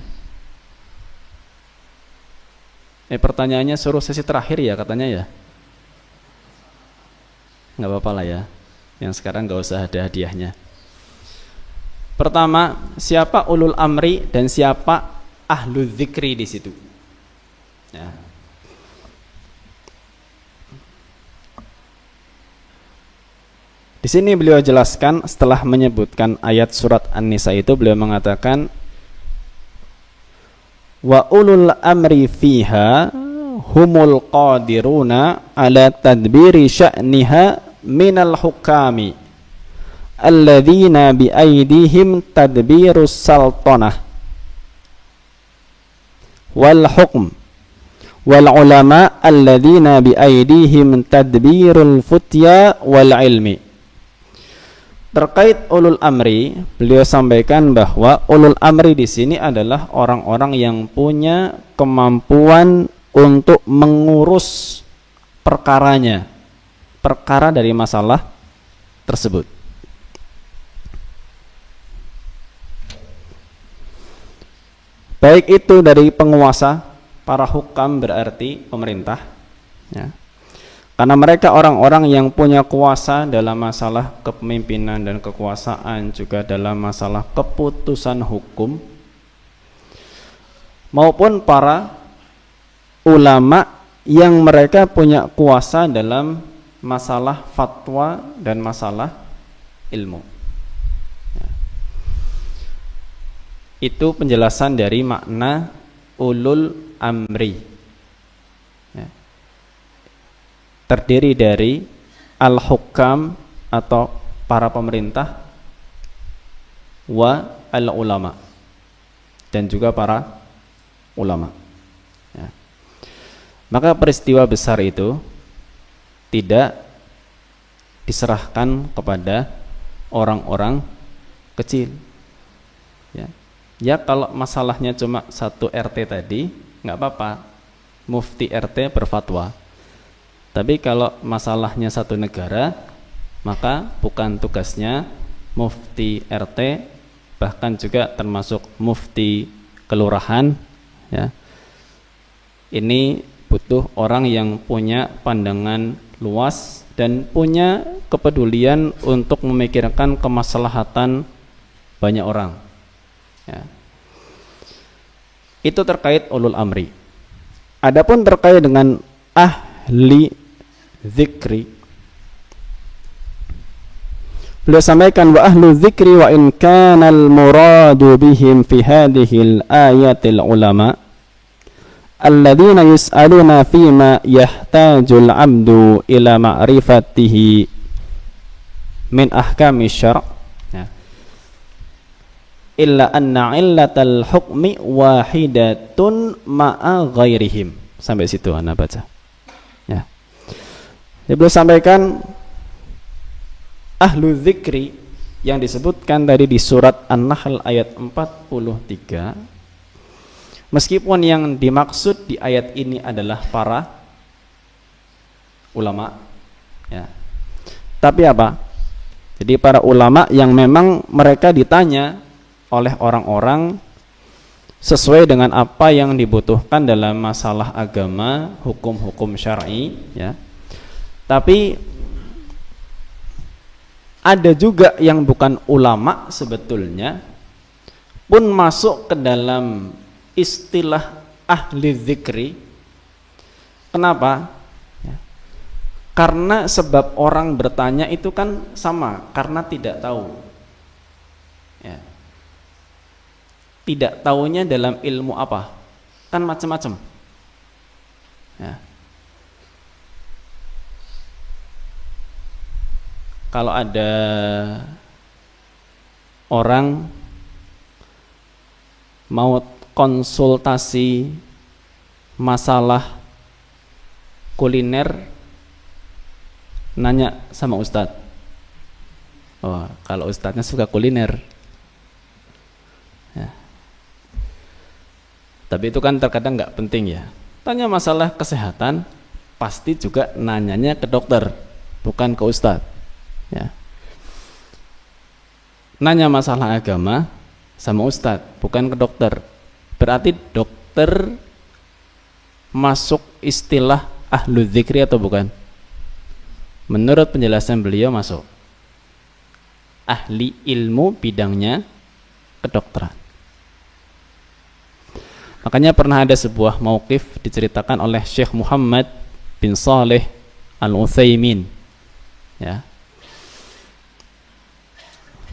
Pertanyaannya suruh sesi terakhir ya katanya ya. Nggak apa-apa lah ya. Yang sekarang nggak usah ada hadiahnya. Pertama, siapa ulul amri dan siapa ahlu dzikri di situ? Ya. Di sini beliau jelaskan setelah menyebutkan ayat surat An-Nisa itu, beliau mengatakan wa ulul amri fiha humul qadiruna ala tadbiri sya'niha minal hukami alladzina bi aidihim tadbirus sultanah wal hukm wal ulama alladzina bi aidihim tadbirul futya wal ilmi. Terkait ulul amri, beliau sampaikan bahwa ulul amri di sini adalah orang-orang yang punya kemampuan untuk mengurus perkaranya, perkara dari masalah tersebut. Baik itu dari penguasa, para hukam berarti pemerintah, ya. Karena mereka orang-orang yang punya kuasa dalam masalah kepemimpinan dan kekuasaan, juga dalam masalah keputusan hukum, maupun para ulama yang mereka punya kuasa dalam masalah fatwa dan masalah ilmu. Ya. Itu penjelasan dari makna ulul amri. Terdiri dari al-hukam atau para pemerintah, wa al-ulama dan juga para ulama, ya. Maka peristiwa besar itu tidak diserahkan kepada orang-orang kecil, ya. Ya kalau masalahnya cuma satu RT tadi nggak apa-apa, mufti RT berfatwa. Tapi kalau masalahnya satu negara, maka bukan tugasnya mufti RT, bahkan juga termasuk mufti kelurahan, ya. Ini butuh orang yang punya pandangan luas dan punya kepedulian untuk memikirkan kemaslahatan banyak orang, ya. Itu terkait ulul amri. Adapun terkait dengan ahli zikri, beliau sampaikan wa ahlu zikri wa in kana al muradu bihim fi hadhihi al ayatil ulama alladzina yus'aluna fima yahtaju al abdu ila ma'rifatihi min ahkami syara', ya. Illa anna illatal hukmi wahidatun ma'a ghairihim. Sampai situ ana baca. Dia beliau sampaikan ahlu dzikri yang disebutkan tadi di surat An-Nahl ayat 43, meskipun yang dimaksud di ayat ini adalah para ulama, ya, tapi apa? Jadi para ulama yang memang mereka ditanya oleh orang-orang sesuai dengan apa yang dibutuhkan dalam masalah agama, hukum-hukum syar'i, ya. Tapi ada juga yang bukan ulama sebetulnya pun masuk ke dalam istilah ahli dzikri. Kenapa? Ya. Karena sebab orang bertanya itu kan sama, karena tidak tahu. Ya. Tidak tahunya dalam ilmu apa? Kan macam-macam. Ya. Kalau ada orang mau konsultasi masalah kuliner, nanya sama ustadz. Oh, kalau ustadznya suka kuliner, ya. Tapi itu kan terkadang nggak penting, ya. Tanya masalah kesehatan, pasti juga nanyanya ke dokter, bukan ke ustadz, ya. Nanya masalah agama sama ustadz, bukan ke dokter. Berarti dokter masuk istilah ahlu dzikri atau bukan? Menurut penjelasan beliau masuk. Ahli ilmu bidangnya kedokteran. Makanya pernah ada sebuah mauqif diceritakan oleh Syekh Muhammad bin Saleh Al-Utsaimin, ya.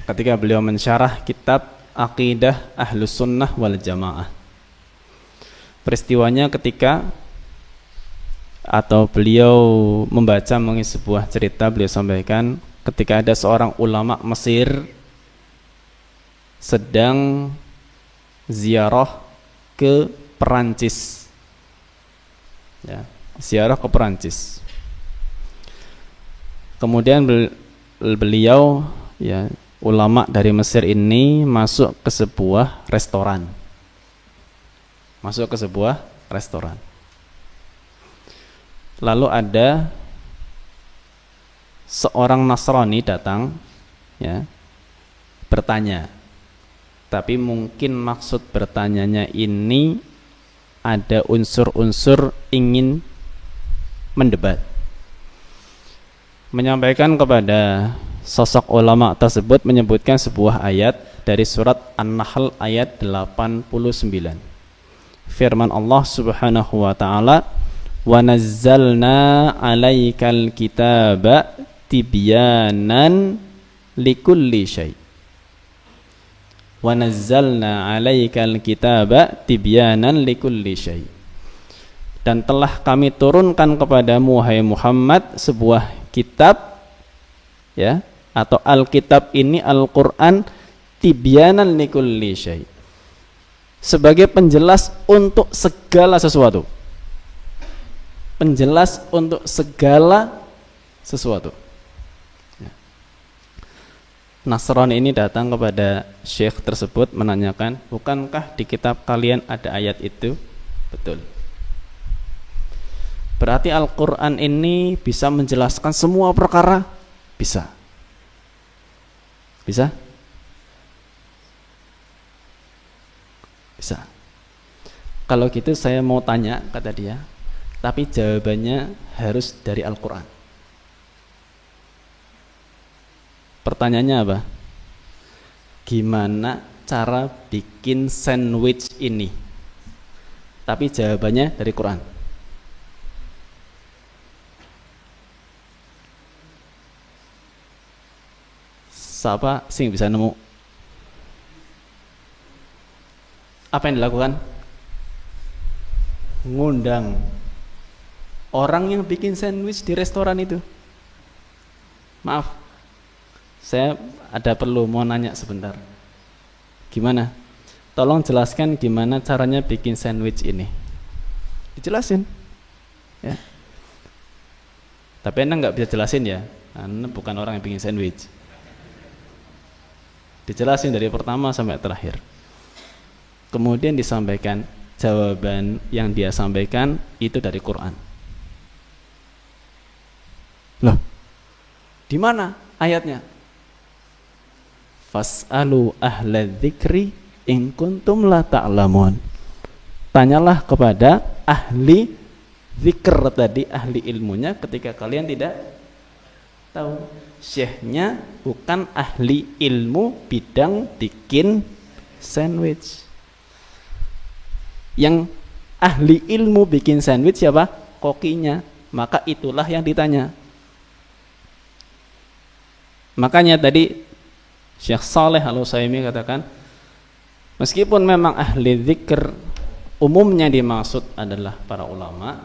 Ketika beliau mensyarah kitab Aqidah Ahlus Sunnah wal Jamaah. Peristiwanya ketika atau beliau membaca mengenai sebuah cerita, beliau sampaikan ketika ada seorang ulama Mesir sedang ziarah ke Perancis, ya, ziarah ke Perancis. Kemudian beliau, ya, ulama dari Mesir ini masuk ke sebuah restoran. Masuk ke sebuah restoran. Lalu ada seorang Nasrani datang, ya, bertanya. Tapi mungkin maksud bertanyanya ini ada unsur-unsur ingin mendebat. Menyampaikan kepada sosok ulama tersebut, menyebutkan sebuah ayat dari surat An-Nahl ayat 89. Firman Allah Subhanahu wa taala, "Wa nazzalna 'alaikal kitaba tibyanan likulli syai'." Wa nazzalna 'alaikal kitaba tibyanan likulli syai'. Dan telah kami turunkan kepadamu wahai Muhammad sebuah kitab, ya, atau Alkitab ini Al-Quran, tibyanan likulli syai', sebagai penjelas untuk segala sesuatu. Penjelas untuk segala sesuatu. Ya. Nasrani ini datang kepada syekh tersebut menanyakan, bukankah di kitab kalian ada ayat itu? Betul. Berarti Al-Quran ini bisa menjelaskan semua perkara? Bisa. Bisa? Bisa. Kalau gitu saya mau tanya, kata dia, tapi jawabannya harus dari Al-Quran. Pertanyaannya apa? Gimana cara bikin sandwich ini? Tapi jawabannya dari Quran. Siapa sih bisa nemu? Apa yang dilakukan? Ngundang orang yang bikin sandwich di restoran itu. Maaf, saya ada perlu mau nanya sebentar. Gimana? Tolong jelaskan gimana caranya bikin sandwich ini. Dijelasin, ya. Tapi Anda nggak bisa jelasin ya, Anda bukan orang yang bikin sandwich. Dijelasin dari pertama sampai terakhir. Kemudian disampaikan jawaban yang dia sampaikan itu dari Quran. Loh, di mana ayatnya? Fas'alu ahla dzikri in kuntum la ta'lamun. Tanyalah kepada ahli zikr tadi, ahli ilmunya ketika kalian tidak tahu. Syekhnya bukan ahli ilmu bidang bikin sandwich. Yang ahli ilmu bikin sandwich siapa? Kokinya. Maka itulah yang ditanya. Makanya tadi Syekh Saleh Al-Utsaimin katakan, meskipun memang ahli zikr umumnya dimaksud adalah para ulama,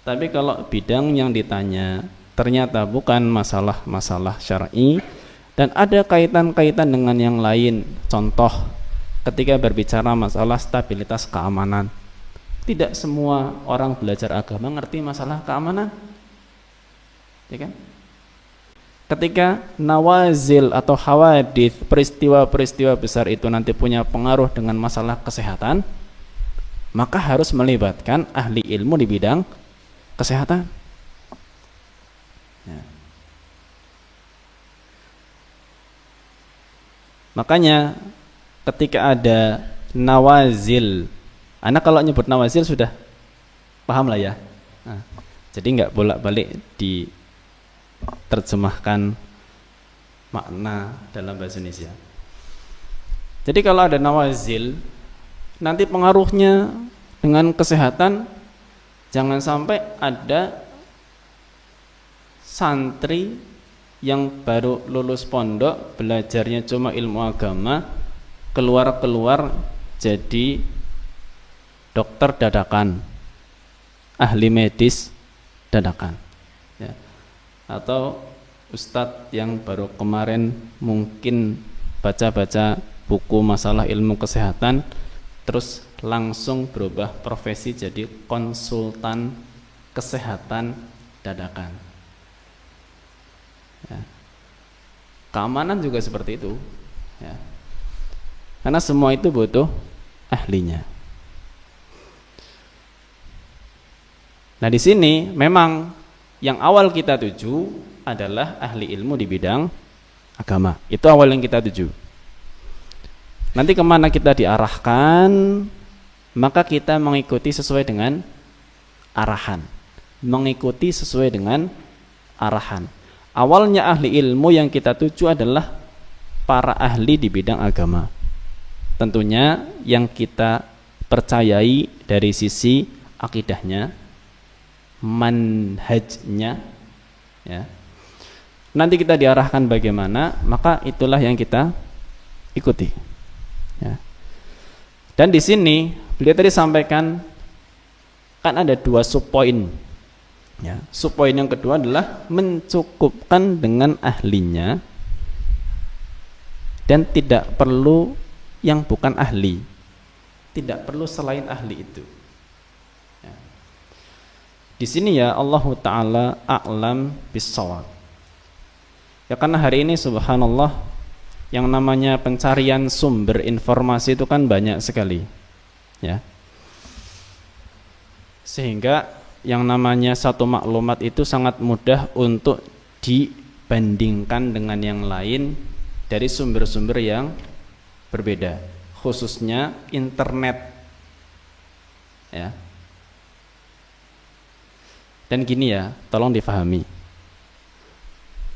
tapi kalau bidang yang ditanya ternyata bukan masalah-masalah syar'i dan ada kaitan-kaitan dengan yang lain, contoh ketika berbicara masalah stabilitas keamanan, tidak semua orang belajar agama ngerti masalah keamanan, ya kan? Ketika nawazil atau hawadits, peristiwa-peristiwa besar itu nanti punya pengaruh dengan masalah kesehatan, maka harus melibatkan ahli ilmu di bidang kesehatan. Ya. Makanya ketika ada nawazil, anak kalau nyebut nawazil sudah paham lah ya. Nah, jadi nggak bolak-balik diterjemahkan makna dalam bahasa Indonesia. Jadi kalau ada nawazil, nanti pengaruhnya dengan kesehatan, jangan sampai ada santri yang baru lulus pondok, belajarnya cuma ilmu agama, keluar jadi dokter dadakan, ahli medis dadakan, ya. Atau ustadz yang baru kemarin mungkin baca-baca buku masalah ilmu kesehatan, terus langsung berubah profesi jadi konsultan kesehatan dadakan, ya. Keamanan juga seperti itu, ya. Karena semua itu butuh ahlinya. Nah, di sini memang yang awal kita tuju adalah ahli ilmu di bidang agama. Itu awal yang kita tuju. Nanti kemana kita diarahkan, maka kita mengikuti sesuai dengan arahan. Mengikuti sesuai dengan arahan. Awalnya ahli ilmu yang kita tuju adalah para ahli di bidang agama. Tentunya yang kita percayai dari sisi akidahnya, manhajnya, ya. Nanti kita diarahkan bagaimana, maka itulah yang kita ikuti, ya. Dan di sini beliau tadi sampaikan kan ada 2 subpoin, ya. Subpoin yang kedua adalah mencukupkan dengan ahlinya dan tidak perlu yang bukan ahli, tidak perlu selain ahli itu, ya. Di sini ya Allah Ta'ala a'lam bis-shawab. Ya, karena hari ini subhanallah yang namanya pencarian sumber informasi itu kan banyak sekali, ya. Sehingga yang namanya satu maklumat itu sangat mudah untuk dibandingkan dengan yang lain dari sumber-sumber yang berbeda, khususnya internet, ya. Dan gini ya, tolong difahami.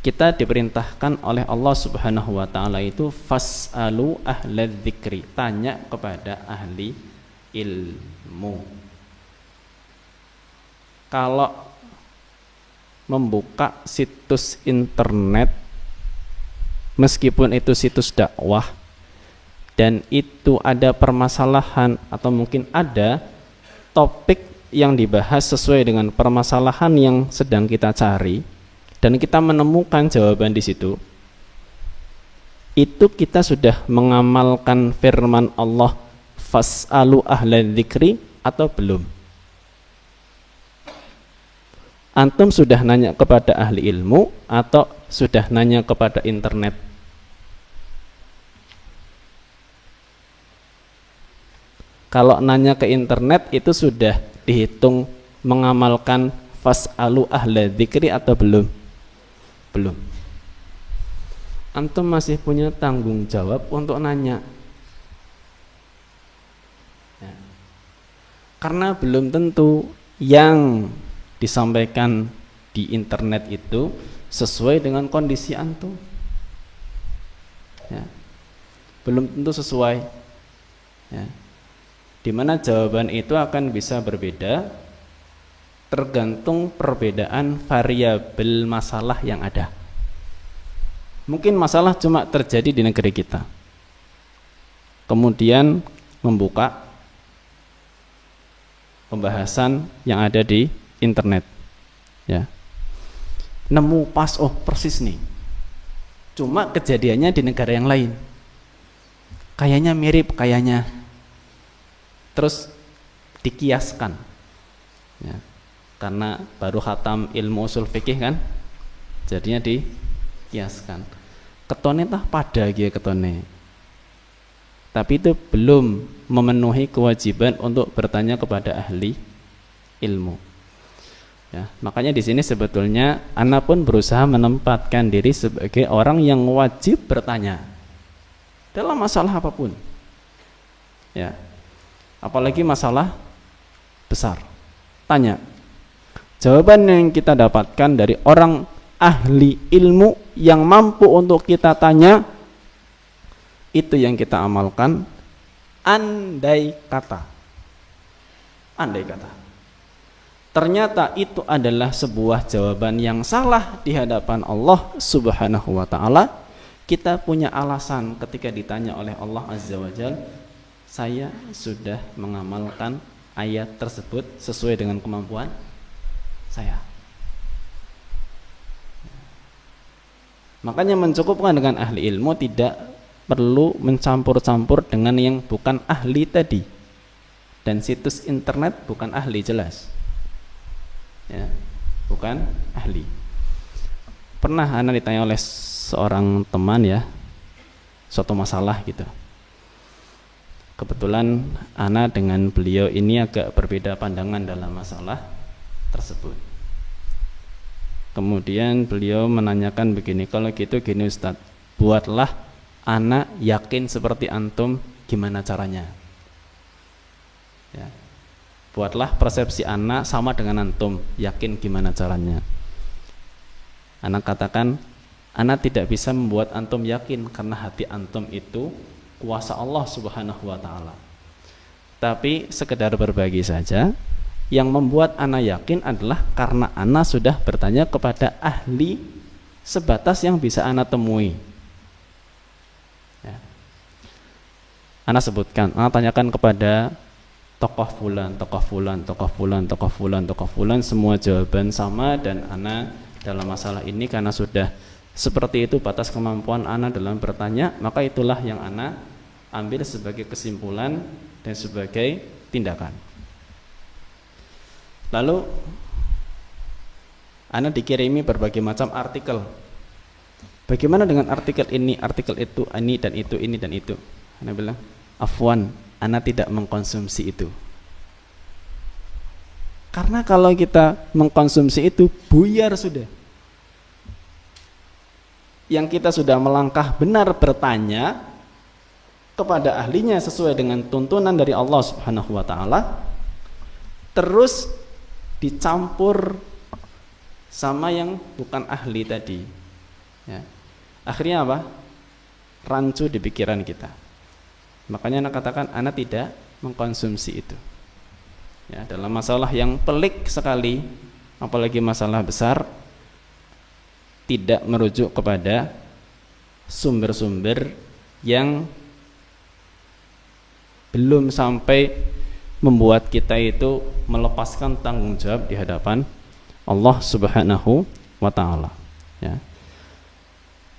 Kita diperintahkan oleh Allah Subhanahu wa taala itu fas'alu ahla dzikri, tanya kepada ahli ilmu. Kalau membuka situs internet, meskipun itu situs dakwah, dan itu ada permasalahan atau mungkin ada topik yang dibahas sesuai dengan permasalahan yang sedang kita cari, dan kita menemukan jawaban di situ, itu kita sudah mengamalkan firman Allah fas'alu ahla dzikri atau belum? Antum sudah nanya kepada ahli ilmu atau sudah nanya kepada internet? Kalau nanya ke internet itu sudah dihitung mengamalkan fas'alu ahla dzikri atau belum? Belum. Antum masih punya tanggung jawab untuk nanya. Ya. Karena belum tentu yang disampaikan di internet itu sesuai dengan kondisi antum. Ya. Belum tentu sesuai. Ya. Di mana jawaban itu akan bisa berbeda tergantung perbedaan variabel masalah yang ada. Mungkin masalah cuma terjadi di negeri kita, kemudian membuka pembahasan yang ada di internet, ya, nemu pas, oh persis nih, cuma kejadiannya di negara yang lain, kayaknya mirip, kayaknya, terus dikiaskan, ya, karena baru khatam ilmu usul fikih kan, jadinya dikiaskan. Ketone tah pada gitu ketone. Tapi itu belum memenuhi kewajiban untuk bertanya kepada ahli ilmu. Ya, makanya di sini sebetulnya ana pun berusaha menempatkan diri sebagai orang yang wajib bertanya dalam masalah apapun. Ya. Apalagi masalah besar. Tanya. Jawaban yang kita dapatkan dari orang ahli ilmu yang mampu untuk kita tanya, itu yang kita amalkan. Andai kata ternyata itu adalah sebuah jawaban yang salah di hadapan Allah Subhanahu wa ta'ala, kita punya alasan ketika ditanya oleh Allah Azza wa Jalla, saya sudah mengamalkan ayat tersebut sesuai dengan kemampuan saya. Makanya mencukupkan dengan ahli ilmu, tidak perlu mencampur-campur dengan yang bukan ahli tadi. Dan situs internet bukan ahli, jelas. Ya, bukan ahli. Pernah ana ditanya oleh seorang teman, ya, suatu masalah gitu. Kebetulan ana dengan beliau ini agak berbeda pandangan dalam masalah tersebut. Kemudian beliau menanyakan begini, kalau gitu gini Ustadz, buatlah ana yakin seperti antum, gimana caranya? Ya. Buatlah persepsi ana sama dengan antum, yakin gimana caranya? Ana katakan, ana tidak bisa membuat antum yakin karena hati antum itu kuasa Allah Subhanahu wa ta'ala. Tapi sekedar berbagi saja, yang membuat ana yakin adalah karena ana sudah bertanya kepada ahli sebatas yang bisa ana temui. Ya. Ana sebutkan, ana tanyakan kepada tokoh fulan, tokoh fulan, tokoh fulan, tokoh fulan, tokoh fulan, semua jawaban sama, dan ana dalam masalah ini karena sudah seperti itu batas kemampuan ana dalam bertanya, maka itulah yang ana ambil sebagai kesimpulan dan sebagai tindakan. Lalu ana dikirimi berbagai macam artikel. Bagaimana dengan artikel ini, artikel itu, ini dan itu, ini dan itu? Ana bilang, afwan, ana tidak mengkonsumsi itu. Karena kalau kita mengkonsumsi itu, buyar sudah. Yang kita sudah melangkah benar bertanya kepada ahlinya sesuai dengan tuntunan dari Allah Subhanahu wa ta'ala, terus dicampur sama yang bukan ahli tadi, ya. Akhirnya apa? Rancu di pikiran kita. Makanya anak katakan, anak tidak mengkonsumsi itu, ya. Dalam masalah yang pelik sekali, apalagi masalah besar, tidak merujuk kepada sumber-sumber yang belum sampai membuat kita itu melepaskan tanggung jawab di hadapan Allah Subhanahu wa ta'ala, ya.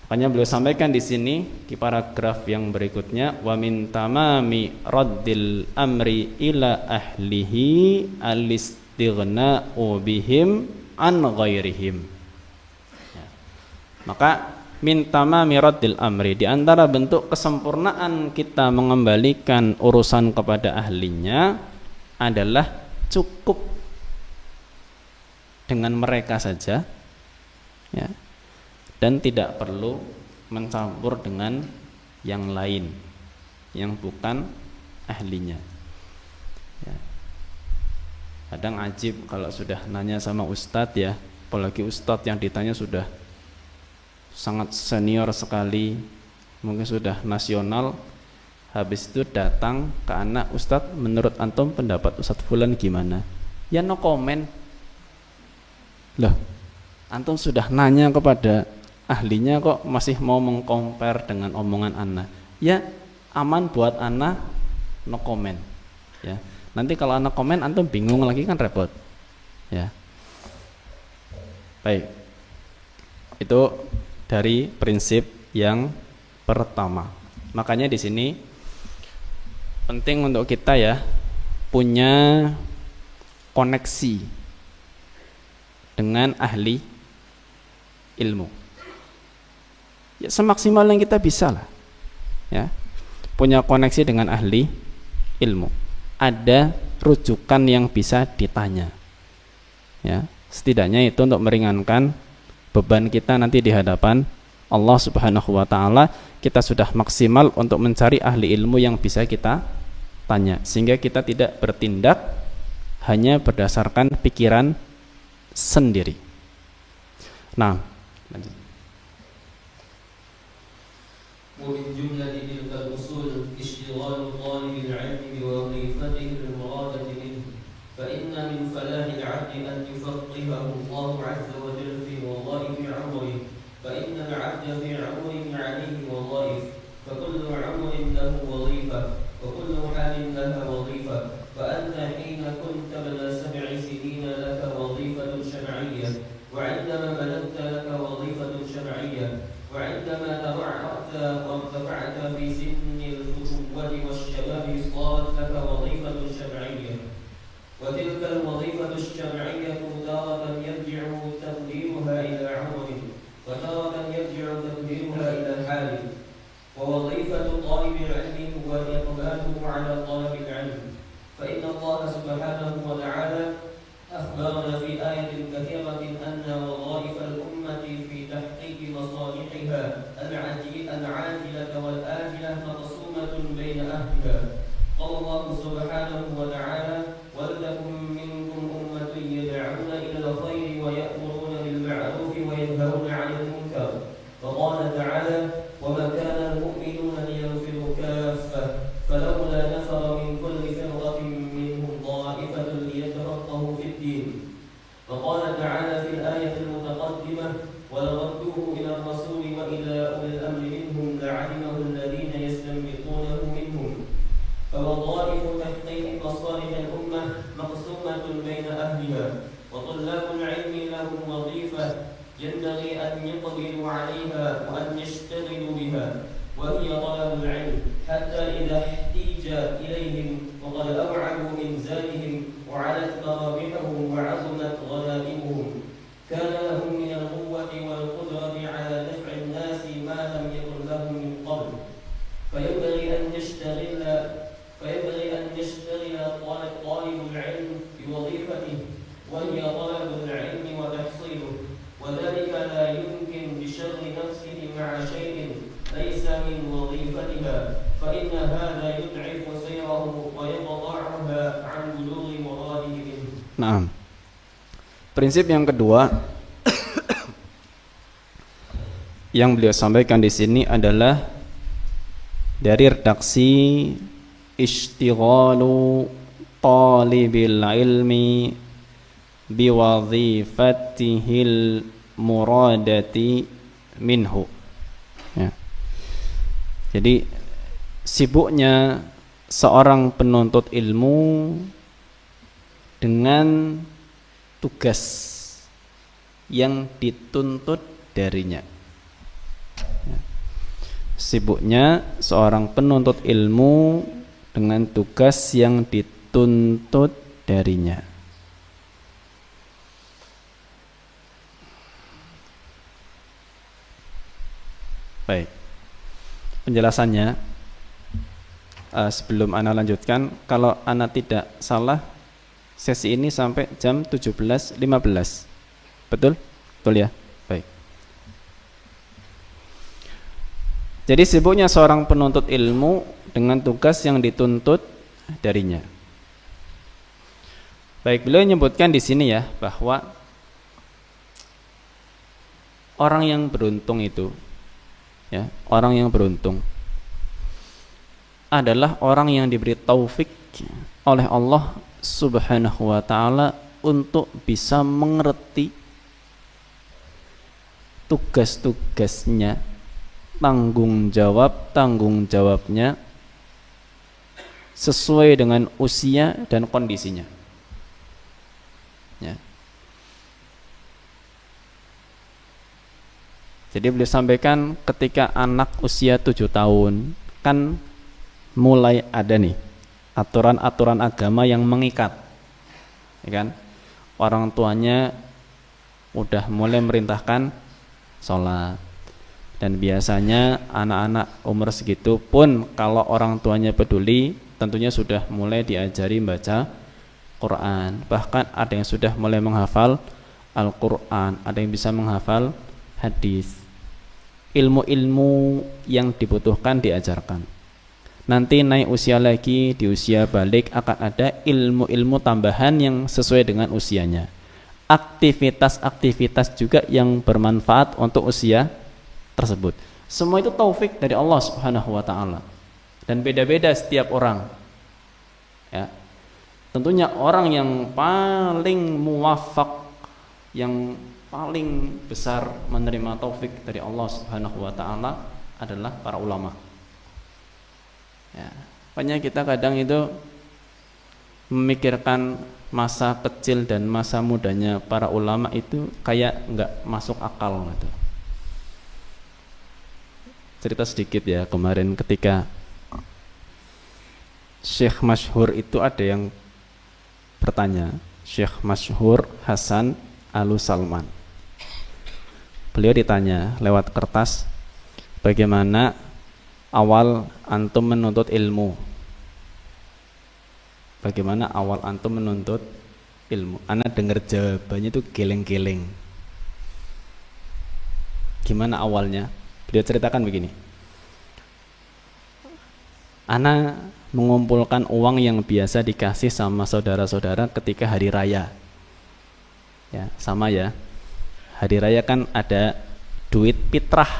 Makanya beliau sampaikan di sini di paragraf yang berikutnya, wa min tamami raddil amri ila ahlihi al-istighna'u bihim an ghairihim. Ya. Maka min tamami raddil amri, di antara bentuk kesempurnaan kita mengembalikan urusan kepada ahlinya adalah cukup dengan mereka saja, ya, dan tidak perlu mencampur dengan yang lain yang bukan ahlinya. Ya. Kadang ajib kalau sudah nanya sama ustadz, ya, apalagi ustadz yang ditanya sudah sangat senior sekali, mungkin sudah nasional. Habis itu datang ke anak, ustadz, menurut antum pendapat ustadz fulan gimana? Ya no comment. Loh, antum sudah nanya kepada ahlinya kok masih mau mengcompare dengan omongan anak. Ya aman buat anak, no comment. Ya, nanti kalau anak komen antum bingung lagi kan repot. Ya, baik, itu dari prinsip yang pertama. Makanya di sini penting untuk kita, ya, punya koneksi dengan ahli ilmu, ya, semaksimal yang kita bisa lah, ya, punya koneksi dengan ahli ilmu, ada rujukan yang bisa ditanya, ya, setidaknya itu untuk meringankan beban kita nanti di hadapan Allah Subhanahu wa ta'ala. Kita sudah maksimal untuk mencari ahli ilmu yang bisa kita tanya, sehingga kita tidak bertindak hanya berdasarkan pikiran sendiri. Nah, lanjut. ومن جملة تلك الأصول اشتغال طالب العلم بوظيفته المرادة منه، فإن من فلاح العبد أن يفقهه الله عز وجل في وظائف عمره، فإن العبد في عمره عليه وظائف، فكل عمر له وظيفة، وكل حال لها وظيفة، فأنت حين كنت ابن 7 سنين لك وظيفة شرعية، وعندما بلغت لك وظيفة شرعية، وعندما ترعرعت وارتفعت في سن الفتوة والشباب صارت لك وظيفة شرعية، وتلك الوظيفة الشرعية تارة يرجع تقديرها إلى عمر، وتارة يرجع تقديرها إلى حال. ووظيفة طالب العلم هو إقباله على طلب العلم، فإن الله سبحانه وتعالى أخبرنا في آية كثيرة أن وظائف الأمة في تحقيق مصالحها العاجلة والآجلة مقسومة بين أهلها. قال الله سبحانه وتعالى: ولتكن منكم أمة يدعون إلى الخير ويأمرون بالمعروف وينهون عن المنكر. وقال تعالى: وما كان المؤمنون لينفروا كافة فلولا نفر من كل فرقة منهم طائفة ليتفقهوا في الدين. وقال تعالى في الآية المتقدمة: ولردوه إلى الرسول وإلى أولي الأمر منهم لعلمه الذين يستنبطونه منهم. فوظائف تحقيق مصالح الأمة مقسومة بين أهلها، وطلاب العلم لهم وظيفة ينبغي أن يقبلوا عليها وأن يشتغلوا بها، وهي طلب العلم، حتى إذا احتيج إليهم وقد أوعبوا من زادهم وعلت مرابحهم وعظمت غنائمهم كان لهم من القوة والقدرة على دفع الناس ما لم يكن لهم من قبل. فينبغي أن يشتغل طالب العلم بوظيفته، وهي طلب العلم وتحصيله، وذلك لا يمكن بشغل نفسه مع شيء ليس من وظيفتها، فإن هذا يضعف سيره ويقطعها عن بلوغ مراده منه. Nah, prinsip yang kedua yang beliau sampaikan di sini adalah dari redaksi ishtighalu talibil ilmi biwadhifatihil muradati minhu, ya. Jadi sibuknya seorang penuntut ilmu dengan tugas yang dituntut darinya, ya. Sibuknya seorang penuntut ilmu dengan tugas yang dituntut darinya. Baik. Penjelasannya sebelum Ana lanjutkan, kalau Ana tidak salah sesi ini sampai jam 17.15. Betul? Betul ya? Baik. Jadi sibuknya seorang penuntut ilmu dengan tugas yang dituntut darinya. Baik, beliau menyebutkan di sini ya bahwa orang yang beruntung itu, ya, orang yang beruntung adalah orang yang diberi taufik oleh Allah Subhanahu wa ta'ala untuk bisa mengerti tugas-tugasnya, tanggung jawabnya sesuai dengan usia dan kondisinya, ya. Jadi beliau sampaikan ketika anak usia 7 tahun kan mulai ada nih aturan-aturan agama yang mengikat, ya kan? Orang tuanya udah mulai merintahkan sholat, dan biasanya anak-anak umur segitu pun kalau orang tuanya peduli tentunya sudah mulai diajari baca Quran, bahkan ada yang sudah mulai menghafal Al-Quran, ada yang bisa menghafal hadis. Ilmu-ilmu yang dibutuhkan diajarkan. Nanti naik usia lagi, di usia balik akan ada ilmu-ilmu tambahan yang sesuai dengan usianya. Aktivitas-aktivitas juga yang bermanfaat untuk usia tersebut. Semua itu taufik dari Allah Subhanahu wa ta'ala. Dan beda-beda setiap orang, ya. Tentunya orang yang paling muwafaq, yang paling besar menerima taufik dari Allah Subhanahu wa ta'ala adalah para ulama. Ya, makanya kita kadang itu memikirkan masa kecil dan masa mudanya para ulama itu kayak nggak masuk akal gitu. Cerita sedikit ya, kemarin ketika Syekh masyhur itu ada yang bertanya, Syekh masyhur Hasan Al-Salman. Beliau ditanya lewat kertas, bagaimana awal antum menuntut ilmu? Bagaimana awal antum menuntut ilmu? Ana dengar jawabannya itu geleng-geleng. Gimana awalnya? Beliau ceritakan begini. Ana mengumpulkan uang yang biasa dikasih sama saudara-saudara ketika hari raya. Ya, sama ya. Hari raya kan ada duit fitrah.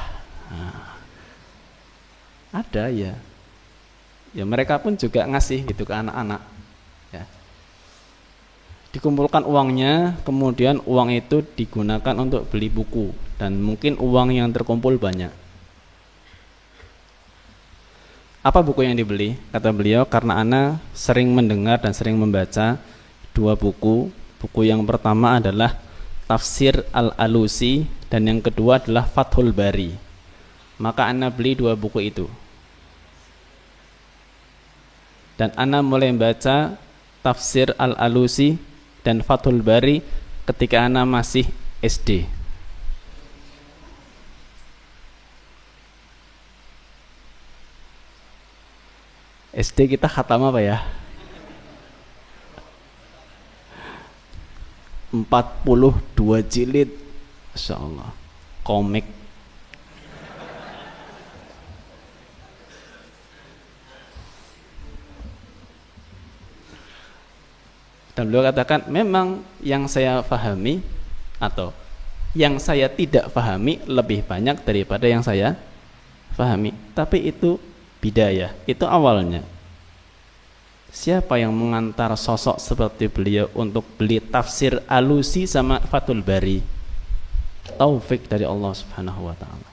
Nah, ada ya. Ya mereka pun juga ngasih gitu ke anak-anak. Ya. Dikumpulkan uangnya, kemudian uang itu digunakan untuk beli buku, dan mungkin uang yang terkumpul banyak. Apa buku yang dibeli? Kata beliau, karena ana sering mendengar dan sering membaca 2 buku. Buku yang pertama adalah Tafsir Al-Alusi dan yang kedua adalah Fathul Bari. Maka ana beli 2 buku itu. Dan ana mulai membaca Tafsir Al-Alusi dan Fathul Bari ketika ana masih SD. SD kita khatam apa ya? 42 jilid, Masya Allah, komik. Dan beliau katakan, memang yang saya pahami atau yang saya tidak pahami lebih banyak daripada yang saya pahami. Tapi itu bidayah, itu awalnya. Siapa yang mengantar sosok seperti beliau untuk beli Tafsir Alusi sama Fathul Bari? Taufik dari Allah Subhanahu wa ta'ala.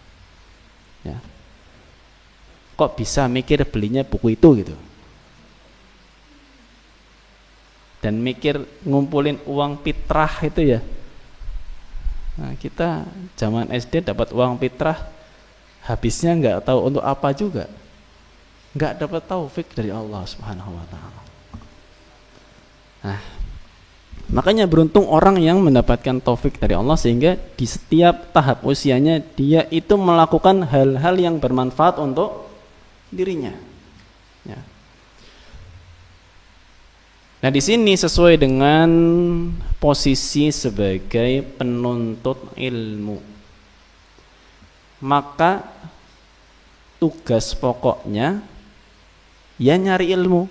Ya. Kok bisa mikir belinya buku itu gitu? Dan mikir ngumpulin uang fitrah itu ya. Nah, kita zaman SD dapat uang fitrah, habisnya nggak tahu untuk apa juga. Nggak dapat taufik dari Allah Subhanahu wa ta'ala. Nah, Makanya beruntung orang yang mendapatkan taufik dari Allah sehingga di setiap tahap usianya dia itu melakukan hal-hal yang bermanfaat untuk dirinya. Ya. Nah, di sini sesuai dengan posisi sebagai penuntut ilmu. Maka tugas pokoknya ya nyari ilmu.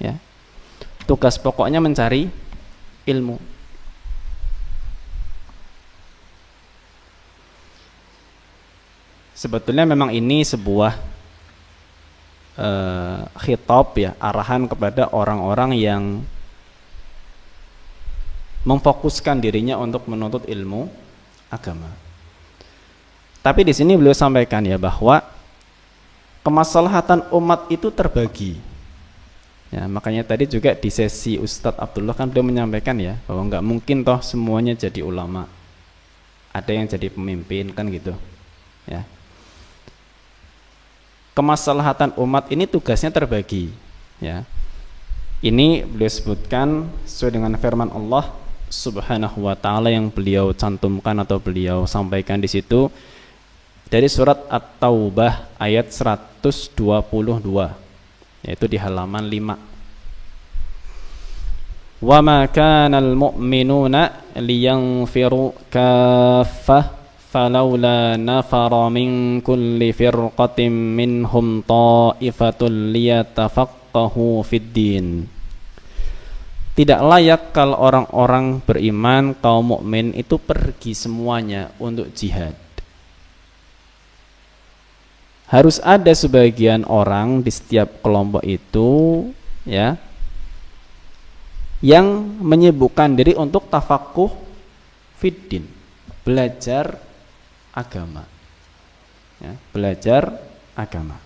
Ya. Tugas pokoknya mencari ilmu. Sebetulnya memang ini sebuah khitab ya, arahan kepada orang-orang yang memfokuskan dirinya untuk menuntut ilmu agama. Tapi di sini beliau sampaikan ya bahwa kemaslahatan umat itu terbagi. Ya, makanya tadi juga di sesi Ustadz Abdullah kan beliau menyampaikan ya bahwa nggak mungkin toh semuanya jadi ulama, ada yang jadi pemimpin kan gitu. Ya. Kemaslahatan umat ini tugasnya terbagi. Ya. Ini beliau sebutkan sesuai dengan firman Allah Subhanahu wa taala yang beliau cantumkan atau beliau sampaikan di situ dari surat At-Taubah ayat 122. Yaitu di halaman 5. Wa ma kana al-mu'minuna liyanfiru kaffah falawla nafara min kulli firqatin minhum ta'ifatul liyatafaqahu fid din. Tidak layak kalau orang-orang beriman kaum mukmin itu pergi semuanya untuk jihad. Harus ada sebagian orang di setiap kelompok itu ya yang menyibukkan diri untuk tafakuh fiddin, belajar agama. Ya, belajar agama.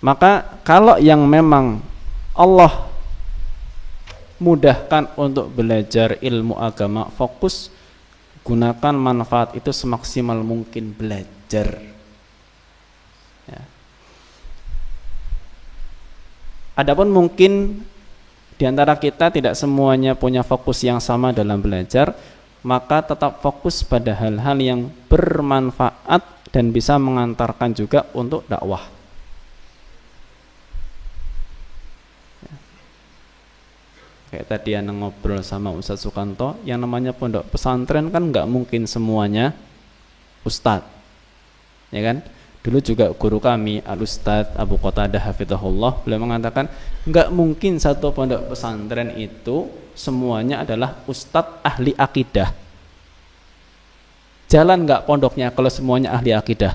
Maka kalau yang memang Allah mudahkan untuk belajar ilmu agama, fokus gunakan manfaat itu semaksimal mungkin belajar. Ya. Adapun mungkin di antara kita tidak semuanya punya fokus yang sama dalam belajar, maka tetap fokus pada hal-hal yang bermanfaat dan bisa mengantarkan juga untuk dakwah. Ya. Kayak tadi Ana ngobrol sama Ustadz Sukanto, yang namanya pondok pesantren kan nggak mungkin semuanya ustadz. Ya kan? Dulu juga guru kami Al-Ustadz Abu Qatadah hafizahullah beliau mengatakan enggak mungkin satu pondok pesantren itu semuanya adalah ustadz ahli akidah. Jalan enggak pondoknya kalau semuanya ahli akidah?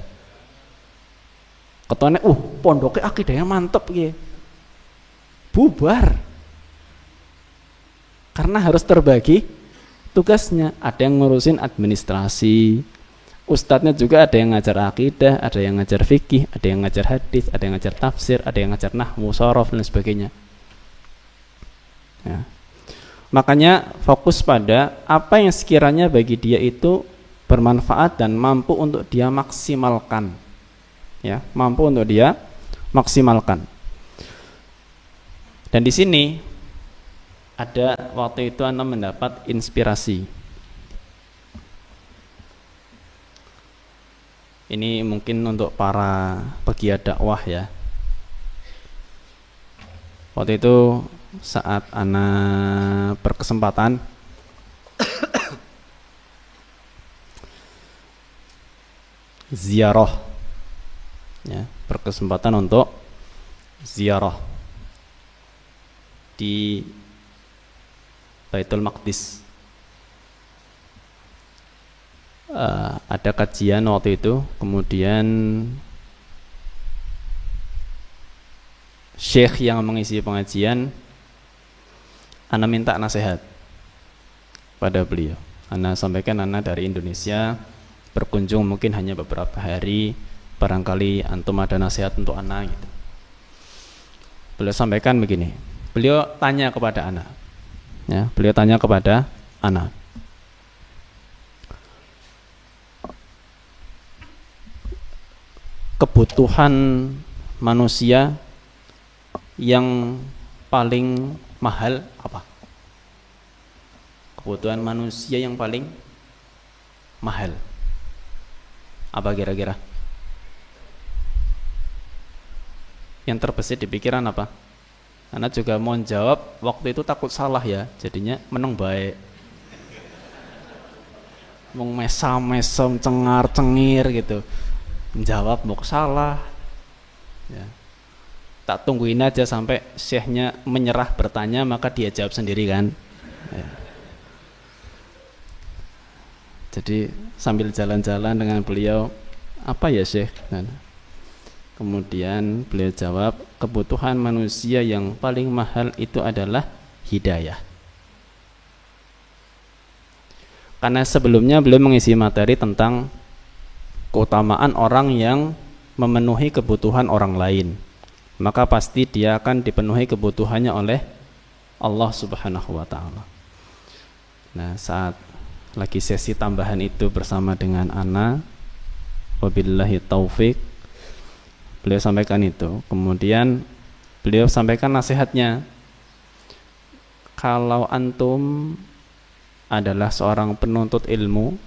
Ketone pondoknya akidahnya mantep gitu. Bubar. Karena harus terbagi tugasnya, ada yang ngurusin administrasi. Ustadznya juga ada yang ngajar akidah, ada yang ngajar fikih, ada yang ngajar hadis, ada yang ngajar tafsir, ada yang ngajar nahwu, shorof dan sebagainya. Ya. Makanya fokus pada apa yang sekiranya bagi dia itu bermanfaat dan mampu untuk dia maksimalkan. Ya, mampu untuk dia maksimalkan. Dan di sini ada waktu itu Anda mendapat inspirasi. Ini mungkin untuk para pegiat dakwah ya. Waktu itu saat Ana berkesempatan ziarah ya, berkesempatan untuk ziarah di Baitul Maqdis. Ada kajian waktu itu, kemudian syekh yang mengisi pengajian, Ana minta nasihat pada beliau. Ana sampaikan Ana dari Indonesia, berkunjung mungkin hanya beberapa hari, barangkali antum ada nasihat untuk Ana gitu. Beliau sampaikan begini, beliau tanya kepada Ana ya, beliau tanya kepada Ana, kebutuhan manusia yang paling mahal apa? Kebutuhan manusia yang paling mahal apa kira-kira? Yang terbesit di pikiran apa? Anak juga mau jawab, waktu itu takut salah ya, jadinya meneng baik. Mau mesam-mesam, cengar-cengir gitu. Menjawab mau salah. Ya. Tak tungguin aja sampai syekhnya menyerah bertanya, maka dia jawab sendiri kan. Ya. Jadi sambil jalan-jalan dengan beliau, apa ya syekh? Kemudian beliau jawab, kebutuhan manusia yang paling mahal itu adalah hidayah. Karena sebelumnya beliau mengisi materi tentang keutamaan orang yang memenuhi kebutuhan orang lain, maka pasti dia akan dipenuhi kebutuhannya oleh Allah Subhanahu wa ta'ala. Nah, saat lagi sesi tambahan itu bersama dengan ana, wabillahi taufik, beliau sampaikan itu. Kemudian beliau sampaikan nasihatnya, kalau antum adalah seorang penuntut ilmu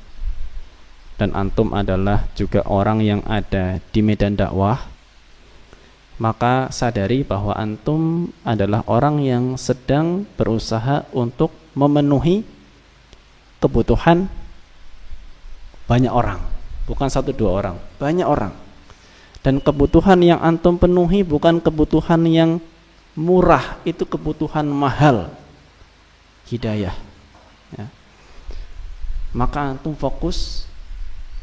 dan antum adalah juga orang yang ada di medan dakwah, maka sadari bahwa antum adalah orang yang sedang berusaha untuk memenuhi kebutuhan banyak orang, bukan 1-2 orang, banyak orang. Dan kebutuhan yang antum penuhi bukan kebutuhan yang murah, itu kebutuhan mahal, hidayah. Ya. Maka antum fokus,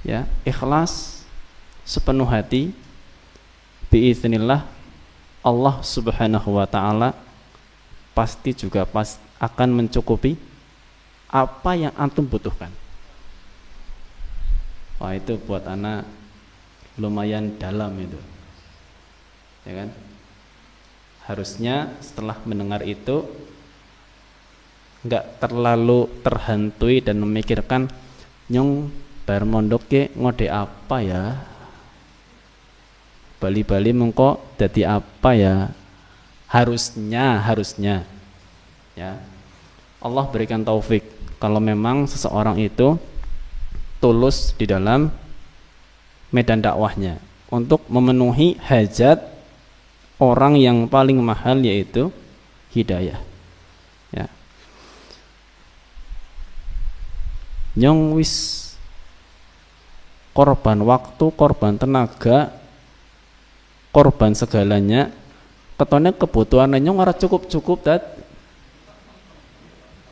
ya, ikhlas, sepenuh hati, biiznillah Allah Subhanahu wa ta'ala pasti juga akan mencukupi apa yang antum butuhkan. Wah, itu buat anak lumayan dalam itu, ya kan? Harusnya setelah mendengar itu nggak terlalu terhantui dan memikirkan nyong bar mondok ke ngode apa ya, bali-bali mengko jadi apa ya. Harusnya ya, Allah berikan taufik kalau memang seseorang itu tulus di dalam medan dakwahnya untuk memenuhi hajat orang yang paling mahal, yaitu hidayah. Ya. Nyong wis korban waktu, korban tenaga, korban segalanya, ketone kebutuhan nyong ora cukup dat.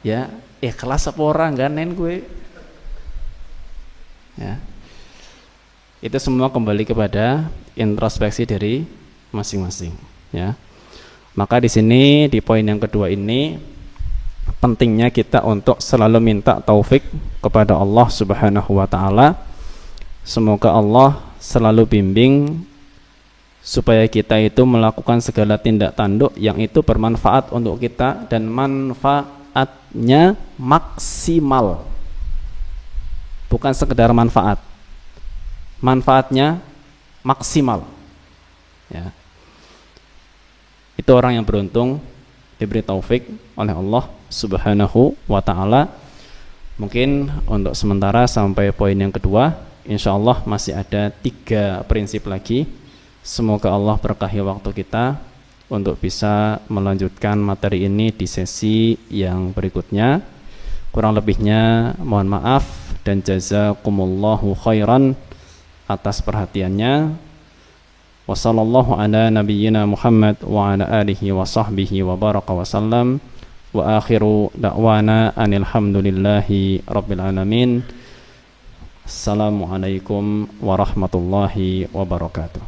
Ya, ikhlas apa orang ganen gue. Ya. Itu semua kembali kepada introspeksi dari masing-masing, ya. Maka di sini di poin yang kedua ini pentingnya kita untuk selalu minta taufik kepada Allah Subhanahu wa ta'ala. Semoga Allah selalu bimbing supaya kita itu melakukan segala tindak tanduk yang itu bermanfaat untuk kita dan manfaatnya maksimal, bukan sekedar manfaat, manfaatnya maksimal, ya. Itu orang yang beruntung diberi taufik oleh Allah Subhanahu wa ta'ala. Mungkin untuk sementara sampai poin yang kedua, insyaallah masih ada 3 prinsip lagi. Semoga Allah berkahi waktu kita untuk bisa melanjutkan materi ini di sesi yang berikutnya. Kurang lebihnya mohon maaf dan jazakumullahu khairan atas perhatiannya. Wassallallahu ala nabiyyina Muhammad wa ala alihi wa sahbihi wa baraka wa sallam. Wa akhiru da'wana anilhamdulillahi rabbil alamin. Assalamualaikum warahmatullahi wabarakatuh.